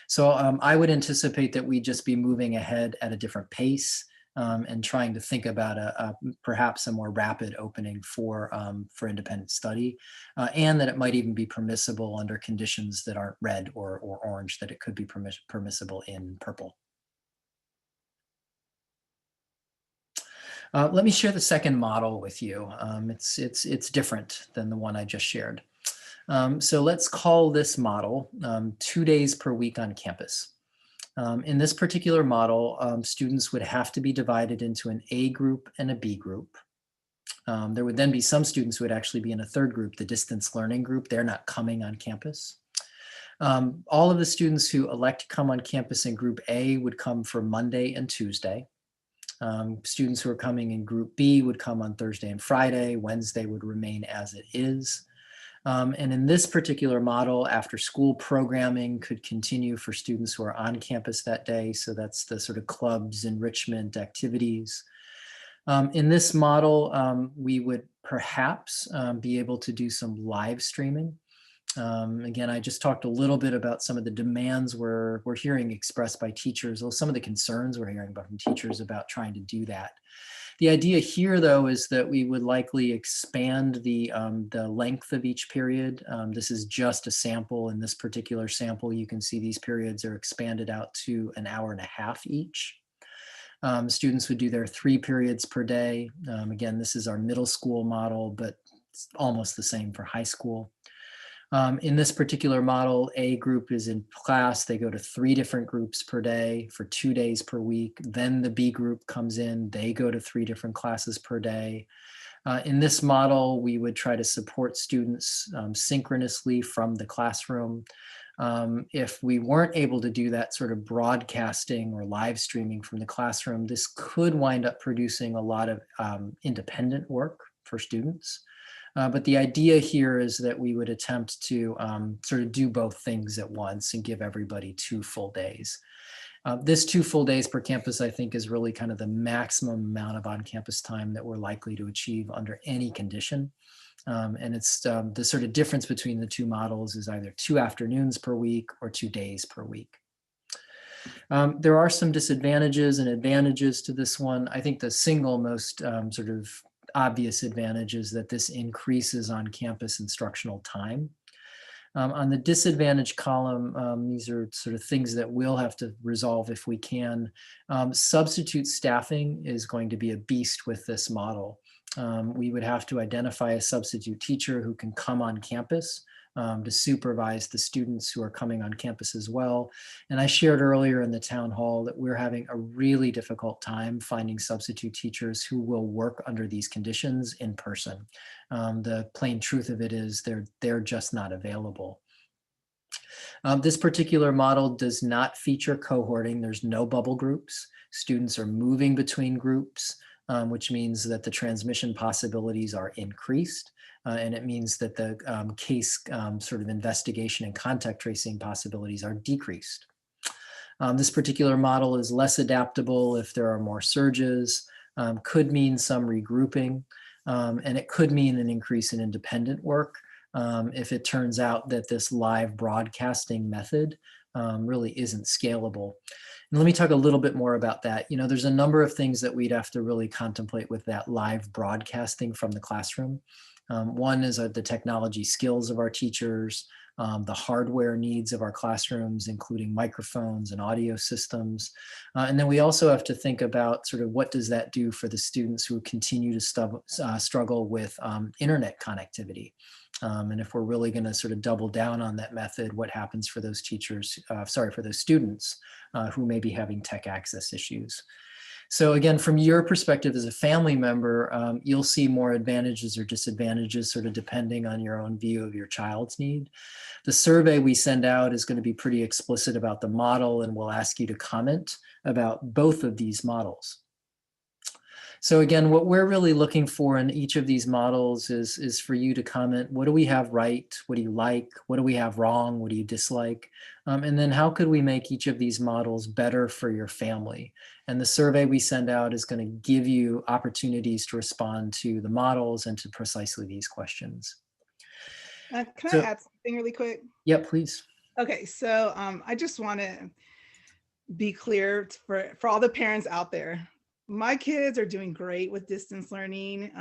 So I would anticipate that we just be moving ahead at a different pace and trying to think about perhaps a more rapid opening for independent study, and that it might even be permissible under conditions that aren't red or orange, that it could be permissible in purple. Let me share the second model with you. It's different than the one I just shared. So let's call this model 2 days per week on campus. In this particular model, students would have to be divided into an A group and a B group. There would then be some students who would actually be in a third group, the distance learning group. They're not coming on campus. All of the students who elect to come on campus in group A would come for Monday and Tuesday. Students who are coming in group B would come on Thursday and Friday. Wednesday would remain as it is. And in this particular model, after school programming could continue for students who are on campus that day. So that's the sort of clubs, enrichment activities. In this model, we would perhaps be able to do some live streaming. Again, I just talked a little bit about some of the demands we're hearing expressed by teachers, or some of the concerns we're hearing about from teachers about trying to do that. The idea here, though, is that we would likely expand the length of each period. This is just a sample. In this particular sample, you can see these periods are expanded out to an hour and a half each. Students would do their 3 periods per day. Again, this is our middle school model, but it's almost the same for high school. In this particular model, A group is in class. They go to 3 different groups per day for 2 days per week. Then the B group comes in. They go to 3 different classes per day. In this model, we would try to support students synchronously from the classroom. If we weren't able to do that sort of broadcasting or live streaming from the classroom, this could wind up producing a lot of independent work for students. But the idea here is that we would attempt to sort of do both things at once and give everybody 2 full days. This 2 full days per campus, I think, is really kind of the maximum amount of on-campus time that we're likely to achieve under any condition. And it's the sort of difference between the two models is either 2 afternoons per week or 2 days per week. There are some disadvantages and advantages to this one. I think the single most sort of obvious advantage is that this increases on-campus instructional time. On the disadvantage column, these are sort of things that we'll have to resolve if we can. Substitute staffing is going to be a beast with this model. We would have to identify a substitute teacher who can come on campus to supervise the students who are coming on campus as well. And I shared earlier in the town hall that we're having a really difficult time finding substitute teachers who will work under these conditions in person. The plain truth of it is they're just not available. This particular model does not feature cohorting. There's no bubble groups. Students are moving between groups, which means that the transmission possibilities are increased. And it means that the case sort of investigation and contact tracing possibilities are decreased. This particular model is less adaptable if there are more surges, could mean some regrouping, and it could mean an increase in independent work if it turns out that this live broadcasting method really isn't scalable. And let me talk a little bit more about that. You know, there's a number of things that we'd have to really contemplate with that live broadcasting from the classroom. One is the technology skills of our teachers, the hardware needs of our classrooms, including microphones and audio systems. And then we also have to think about sort of what does that do for the students who continue to struggle with internet connectivity. And if we're really going to sort of double down on that method, what happens for those teachers, for those students who may be having tech access issues. So again, from your perspective as a family member, you'll see more advantages or disadvantages sort of depending on your own view of your child's need. The survey we send out is going to be pretty explicit about the model, and we'll ask you to comment about both of these models. So again, what we're really looking for in each of these models is for you to comment, what do we have right? What do you like? What do we have wrong? What do you dislike? And then how could we make each of these models better for your family? And the survey we send out is going to give you opportunities to respond to the models and to precisely these questions. Can I add something really quick? Yeah, please. Okay, so I just want to be clear for all the parents out there. My kids are doing great with distance learning.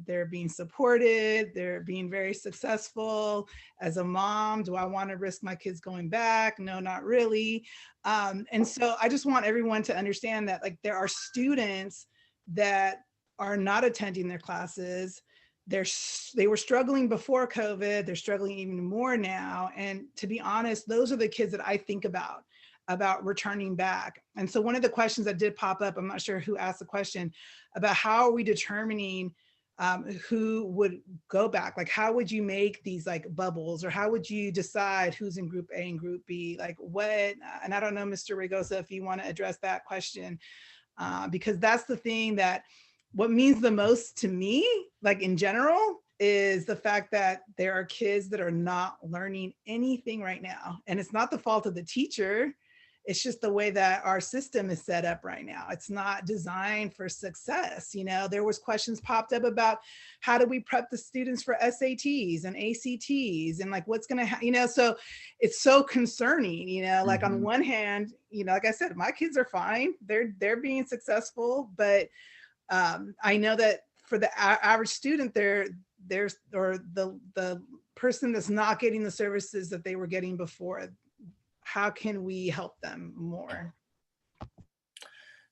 They're being supported. They're being very successful. As a mom, do I want to risk my kids going back? No, not really. And so I just want everyone to understand that like there are students that are not attending their classes. They were struggling before COVID. They're struggling even more now. And to be honest, those are the kids that I think about returning back. And so one of the questions that did pop up, I'm not sure who asked the question, about how are we determining who would go back? Like, how would you make these like bubbles, or how would you decide who's in group A and group B? Like what, and I don't know, Mr. Rigosa, if you want to address that question, because that's the thing that what means the most to me, like in general, is the fact that there are kids that are not learning anything right now. And it's not the fault of the teacher. It's just the way that our system is set up right now. It's not designed for success. You know, there was questions popped up about how do we prep the students for SATs and ACTs and like what's going to, you know, so it's so concerning, you know, like on one hand, you know, like I said, my kids are fine. They're being successful, but I know that for the average student, there's the person that's not getting the services that they were getting before. How can we help them more?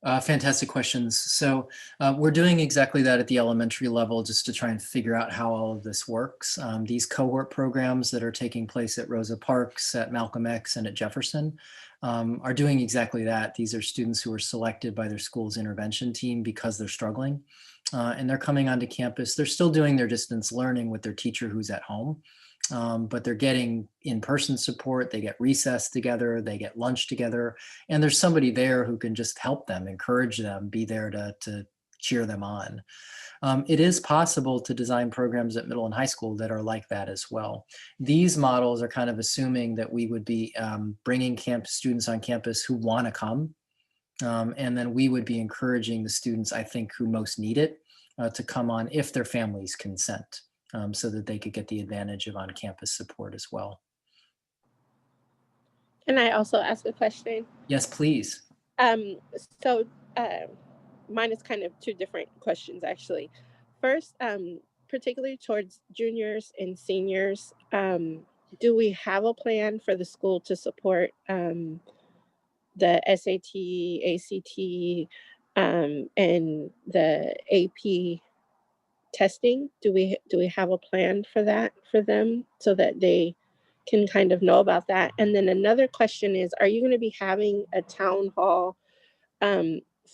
Fantastic questions. So we're doing exactly that at the elementary level, just to try and figure out how all of this works. These cohort programs that are taking place at Rosa Parks, at Malcolm X, and at Jefferson are doing exactly that. These are students who are selected by their school's intervention team because they're struggling. And they're coming onto campus. They're still doing their distance learning with their teacher who's at home. But they're getting in-person support, they get recess together, they get lunch together, and there's somebody there who can just help them, encourage them, be there to cheer them on. It is possible to design programs at middle and high school that are like that as well. These models are kind of assuming that we would be bringing students on campus who want to come, and then we would be encouraging the students, I think, who most need it to come on if their families consent. so that they could get the advantage of on-campus support as well. Can I also ask a question? Yes, please. So mine is kind of two different questions, actually. First, particularly towards juniors and seniors, do we have a plan for the school to support the SAT, ACT, and the AP testing? Do we have a plan for that for them so that they can kind of know about that? And then another question is, are you going to be having a town hall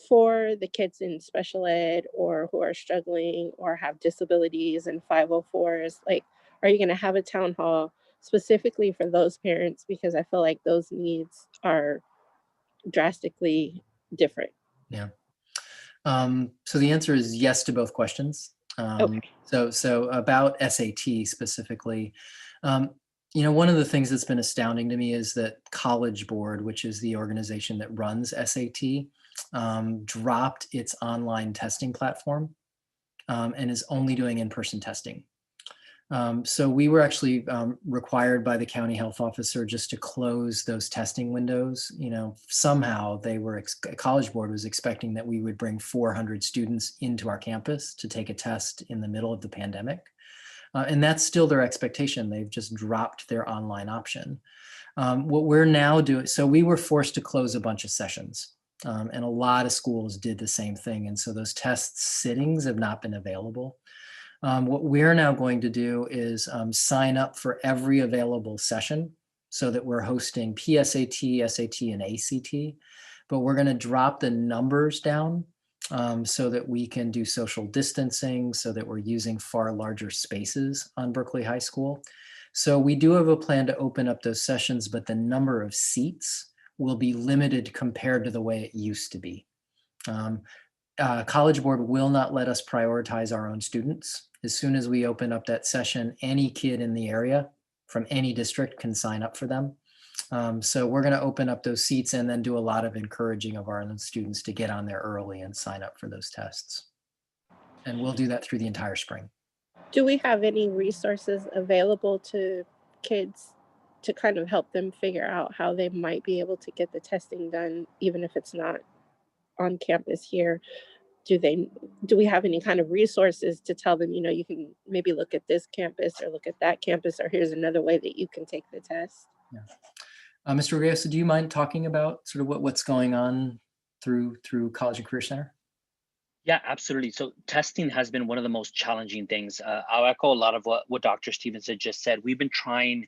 for the kids in special ed or who are struggling or have disabilities and 504s? Like, are you going to have a town hall specifically for those parents? Because I feel like those needs are drastically different. Yeah. So the answer is yes to both questions. Okay. So about SAT specifically, one of the things that's been astounding to me is that College Board, which is the organization that runs SAT, dropped its online testing platform and is only doing in-person testing. So we were actually required by the county health officer just to close those testing windows. Somehow College Board was expecting that we would bring 400 students into our campus to take a test in the middle of the pandemic. And that's still their expectation. They've just dropped their online option. What we're now doing, so we were forced to close a bunch of sessions. And a lot of schools did the same thing. And so those test sittings have not been available. What we're now going to do is sign up for every available session so that we're hosting PSAT, SAT, and ACT, but we're going to drop the numbers down so that we can do social distancing, so that we're using far larger spaces on Berkeley High School. So we do have a plan to open up those sessions, but the number of seats will be limited compared to the way it used to be. College Board will not let us prioritize our own students. As soon as we open up that session, any kid in the area from any district can sign up for them. So we're going to open up those seats and then do a lot of encouraging of our own students to get on there early and sign up for those tests. And we'll do that through the entire spring. Do we have any resources available to kids to kind of help them figure out how they might be able to get the testing done, even if it's not on campus here? Do we have any kind of resources to tell them, you can maybe look at this campus or look at that campus, or here's another way that you can take the test? Yeah. Mr. Reyes, do you mind talking about sort of what's going on through College and Career Center? Yeah, absolutely. So testing has been one of the most challenging things. I'll echo a lot of what Dr. Stevens had just said. We've been trying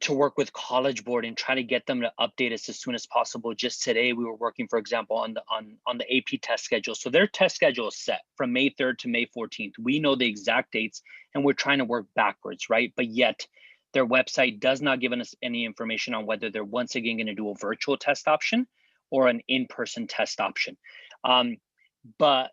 to work with College Board and try to get them to update us as soon as possible. Just today, we were working, for example, on the AP test schedule. So their test schedule is set from May 3rd to May 14th. We know the exact dates, and we're trying to work backwards, right? But yet, their website does not give us any information on whether they're once again going to do a virtual test option or an in-person test option. But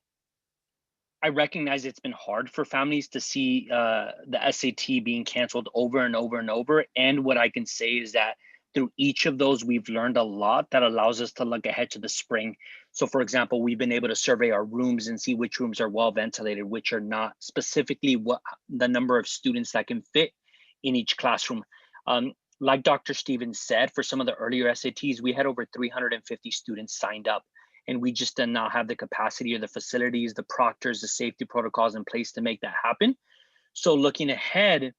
I recognize it's been hard for families to see the SAT being canceled over and over and over. And what I can say is that through each of those, we've learned a lot that allows us to look ahead to the spring. So for example, we've been able to survey our rooms and see which rooms are well ventilated, which are not, specifically what the number of students that can fit in each classroom. Like Dr. Stevens said, for some of the earlier SATs, we had over 350 students signed up. And we just did not have the capacity or the facilities, the proctors, the safety protocols in place to make that happen. So looking ahead,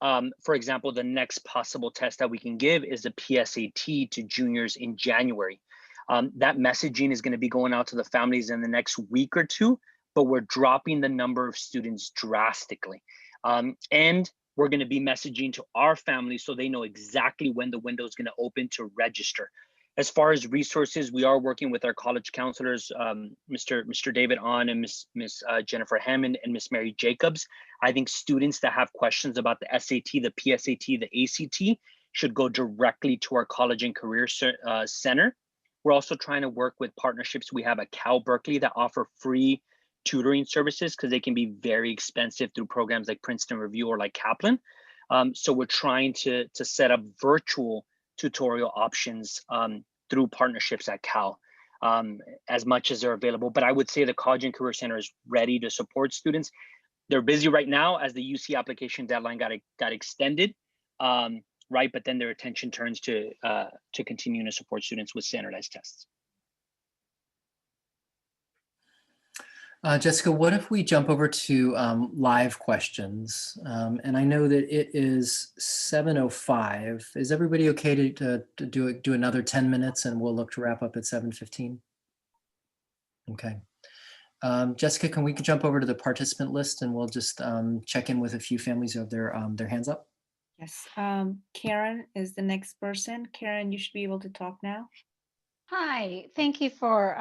for example, the next possible test that we can give is the PSAT to juniors in January. That messaging is going to be going out to the families in the next week or two, but we're dropping the number of students drastically. And we're going to be messaging to our families so they know exactly when the window is going to open to register. As far as resources, we are working with our college counselors, Mr. David On and Miss Jennifer Hammond and Miss Mary Jacobs. I think students that have questions about the SAT, the PSAT, the ACT should go directly to our College and Career Center. We're also trying to work with partnerships. We have at Cal Berkeley that offer free tutoring services because they can be very expensive through programs like Princeton Review or like Kaplan. So we're trying to set up virtual tutorial options through partnerships at Cal as much as they're available. But I would say the College and Career Center is ready to support students. they're busy right now as the UC application deadline got extended, right? But then their attention turns to continuing to support students with standardized tests. Jessica, what if we jump over to live questions? And I know that it is 7:05. Is everybody okay to do another 10 minutes, and we'll look to wrap up at 7:15? Okay. Jessica, can we jump over to the participant list, and we'll just check in with a few families who have their hands up? Yes. Karen is the next person. Karen, you should be able to talk now. Hi, thank you for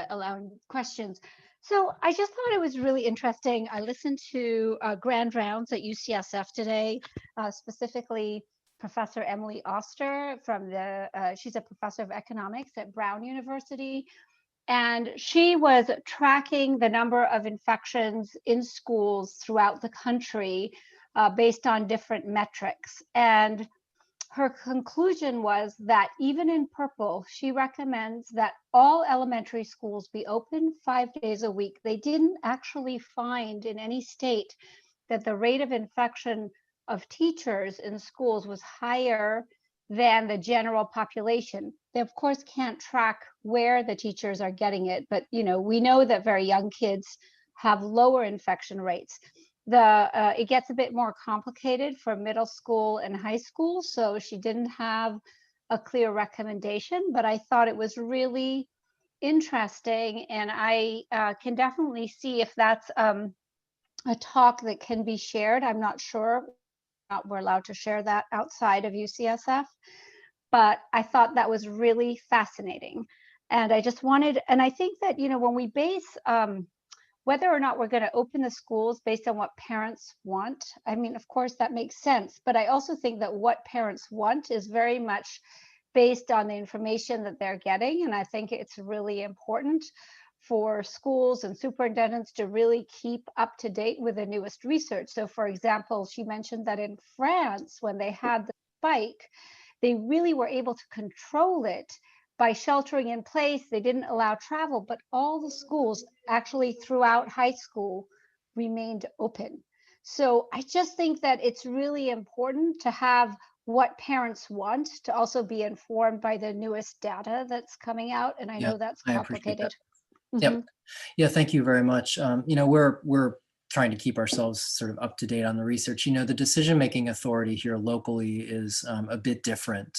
allowing questions. So I just thought it was really interesting. I listened to Grand Rounds at UCSF today, specifically Professor Emily Oster from she's a professor of economics at Brown University. And she was tracking the number of infections in schools throughout the country based on different metrics. And her conclusion was that even in purple, she recommends that all elementary schools be open 5 days a week. They didn't actually find in any state that the rate of infection of teachers in schools was higher than the general population. They of course can't track where the teachers are getting it, but we know that very young kids have lower infection rates. It gets a bit more complicated for middle school and high school, so she didn't have a clear recommendation, but I thought it was really interesting, and I can definitely see if that's a talk that can be shared. I'm not sure we're allowed to share that outside of UCSF, but I thought that was really fascinating. And I just wanted, and I think that, when we base whether or not we're going to open the schools based on what parents want, I mean, of course, that makes sense. But I also think that what parents want is very much based on the information that they're getting. And I think it's really important for schools and superintendents to really keep up to date with the newest research. So, for example, she mentioned that in France, when they had the spike, they really were able to control it by sheltering in place. They didn't allow travel, but all the schools actually throughout high school remained open. So I just think that it's really important to have what parents want, to also be informed by the newest data that's coming out. And I know that's complicated. Yep. Yeah, thank you very much. We're trying to keep ourselves sort of up to date on the research. The decision-making authority here locally is a bit different.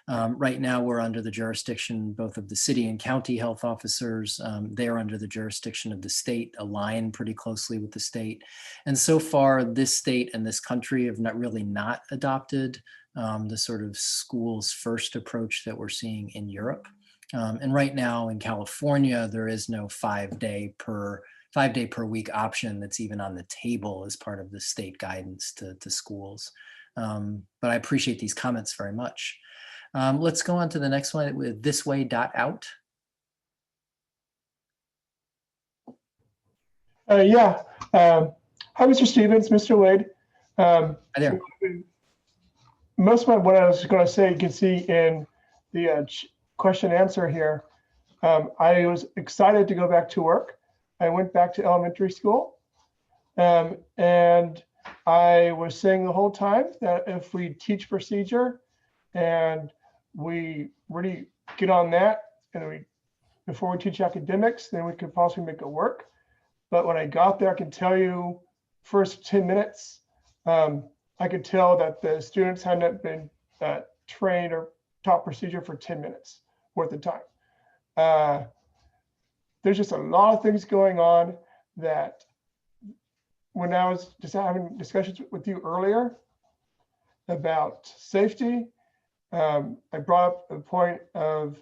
Right now, we're under the jurisdiction both of the city and county health officers. They're under the jurisdiction of the state, align pretty closely with the state. And so far, this state and this country have not adopted the sort of schools first approach that we're seeing in Europe. And right now in California, there is no 5 day per week option that's even on the table as part of the state guidance to schools. But I appreciate these comments very much. Let's go on to the next one with thisway.out. Hi, Mr. Stevens, Mr. Wade. Hi there. Most of what I was going to say, you can see in the question answer here. I was excited to go back to work. I went back to elementary school, and I was saying the whole time that if we teach procedure and we really get on that, and before we teach academics, then we could possibly make it work. But when I got there, I can tell you, first 10 minutes, I could tell that the students hadn't been trained or taught procedure for 10 minutes worth of time. There's just a lot of things going on that when I was just having discussions with you earlier about safety, I brought up the point of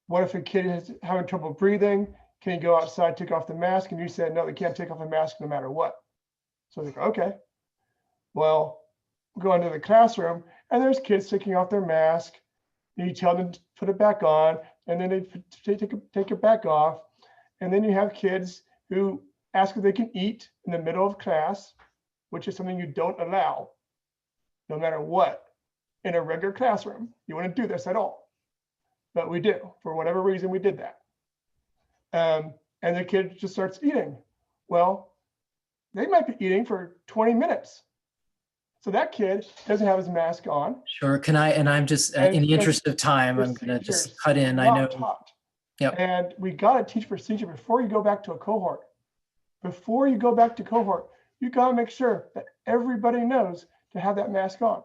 what if a kid is having trouble breathing? Can he go outside, take off the mask? And you said, no, they can't take off a mask no matter what. So I was like, okay, well, we'll go into the classroom and there's kids taking off their mask. And you tell them to put it back on, and then they take it back off. And then you have kids who ask if they can eat in the middle of class, which is something you don't allow, no matter what, in a regular classroom. You wouldn't do this at all, but we do. For whatever reason, we did that. And the kid just starts eating. Well, they might be eating for 20 minutes. So that kid doesn't have his mask on. Sure. Can I, and I'm just, And in the interest of time, I'm going to just procedures cut in. I not know. taught. Yep. And we got to teach procedure before you go back to a cohort. Before you go back to cohort, you got to make sure that everybody knows to have that mask on.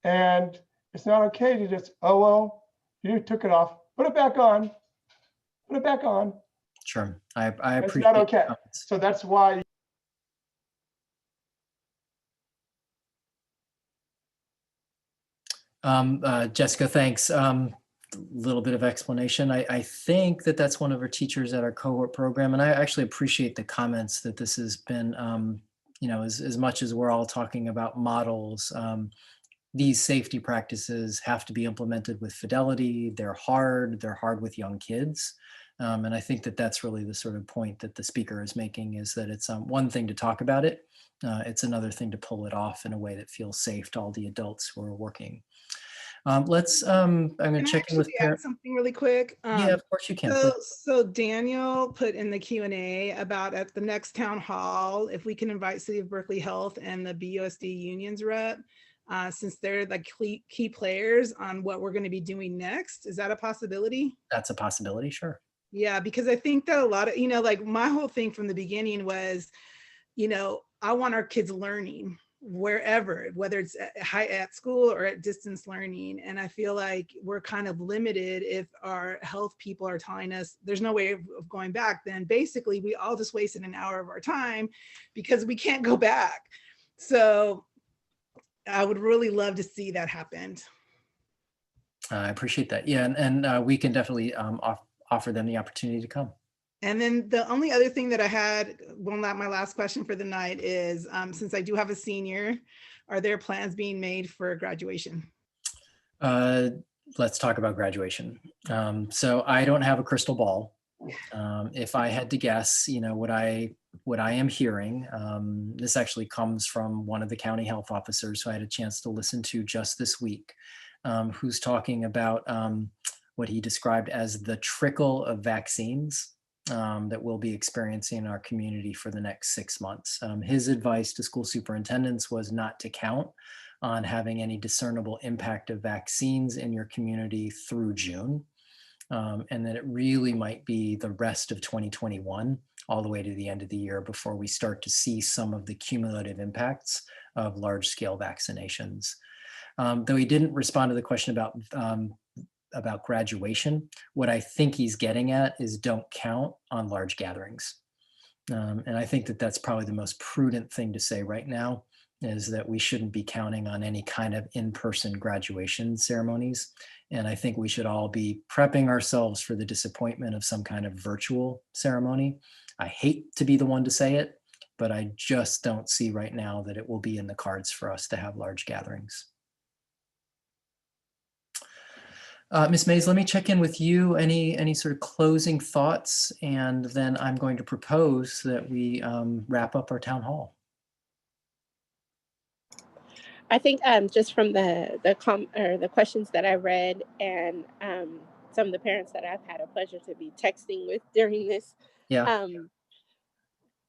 And it's not okay to just, oh, well, you took it off, put it back on, put it back on. Sure. I It's appreciate not okay. the comments. So that's why. Jessica, thanks. Little bit of explanation. I think that that's one of our teachers at our cohort program. And I actually appreciate the comments that this has been, you know, as much as we're all talking about models, these safety practices have to be implemented with fidelity. They're hard with young kids. And I think that that's really the sort of point that the speaker is making, is that it's one thing to talk about it. It's another thing to pull it off in a way that feels safe to all the adults who are working. I'm going to check in with parents. Something really quick. Yeah, of course you can. So Daniel put in the Q&A about at the next town hall, if we can invite City of Berkeley Health and the BUSD unions rep, since they're the key players on what we're going to be doing next. Is that a possibility? That's a possibility, sure. Yeah, because I think that a lot of, you know, like my whole thing from the beginning was, you know, I want our kids learning wherever, whether it's at school or at distance learning. And I feel like we're kind of limited if our health people are telling us there's no way of going back, then basically we all just wasted an hour of our time because we can't go back. So I would really love to see that happen. I appreciate that. Yeah, and we can definitely offer them the opportunity to come. And then the only other thing that I had, well, not my last question for the night is, since I do have a senior, are there plans being made for graduation? Let's talk about graduation. So I don't have a crystal ball. If I had to guess, you know, what I am hearing, this actually comes from one of the county health officers who I had a chance to listen to just this week, who's talking about what he described as the trickle of vaccines that we'll be experiencing in our community for the next 6 months. His advice to school superintendents was not to count on having any discernible impact of vaccines in your community through June. And that it really might be the rest of 2021 all the way to the end of the year before we start to see some of the cumulative impacts of large-scale vaccinations. Though he didn't respond to the question about graduation, what I think he's getting at is don't count on large gatherings. And I think that that's probably the most prudent thing to say right now, is that we shouldn't be counting on any kind of in-person graduation ceremonies. And I think we should all be prepping ourselves for the disappointment of some kind of virtual ceremony. I hate to be the one to say it, but I just don't see right now that it will be in the cards for us to have large gatherings. Ms. Mays, let me check in with you. Any sort of closing thoughts? And then I'm going to propose that we wrap up our town hall. I think just from the questions that I read and some of the parents that I've had a pleasure to be texting with during this, Yeah.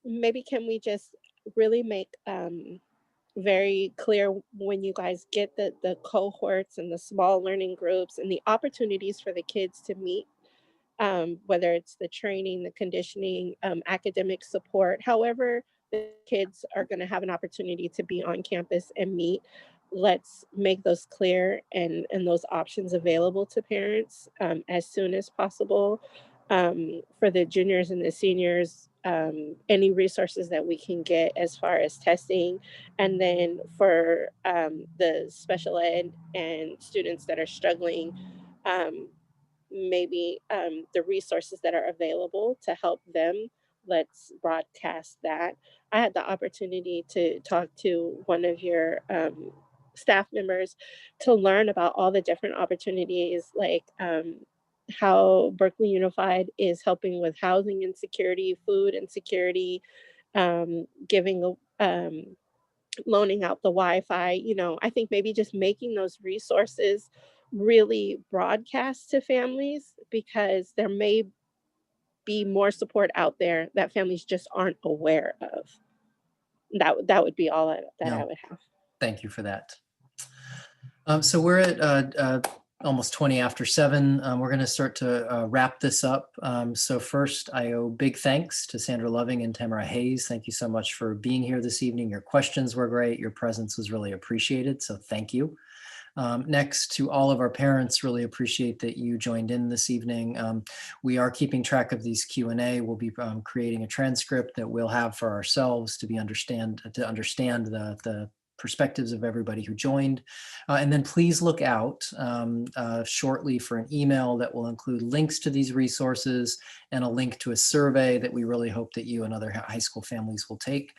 Maybe can we just really make very clear when you guys get the cohorts and the small learning groups and the opportunities for the kids to meet, whether it's the training, the conditioning, academic support, however the kids are going to have an opportunity to be on campus and meet. Let's make those clear and those options available to parents as soon as possible. For the juniors and the seniors, any resources that we can get as far as testing. And then for the special ed and students that are struggling, maybe the resources that are available to help them, let's broadcast that. I had the opportunity to talk to one of your staff members to learn about all the different opportunities, like how Berkeley Unified is helping with housing insecurity, food insecurity, giving loaning out the Wi-Fi. You know, I think maybe just making those resources really broadcast to families, because there may be more support out there that families just aren't aware of. That would be all that I would have. Thank you for that. So we're at almost 20 after 7. We're going to start to wrap this up. So first, I owe big thanks to Sandra Loving and Tamara Hayes. Thank you so much for being here this evening. Your questions were great. Your presence was really appreciated. So thank you. Next, to all of our parents, really appreciate that you joined in this evening. We are keeping track of these Q&A. We'll be creating a transcript that we'll have for ourselves to understand the perspectives of everybody who joined. And then please look out shortly for an email that will include links to these resources and a link to a survey that we really hope that you and other high school families will take,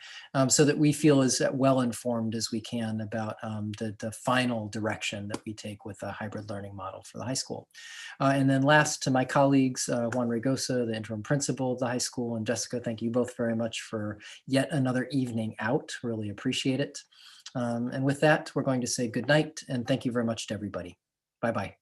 so that we feel as well informed as we can about the final direction that we take with a hybrid learning model for the high school. And then last, to my colleagues, Juan Regosa, the interim principal of the high school, and Jessica, thank you both very much for yet another evening out. Really appreciate it. And with that, we're going to say good night and thank you very much to everybody. Bye-bye.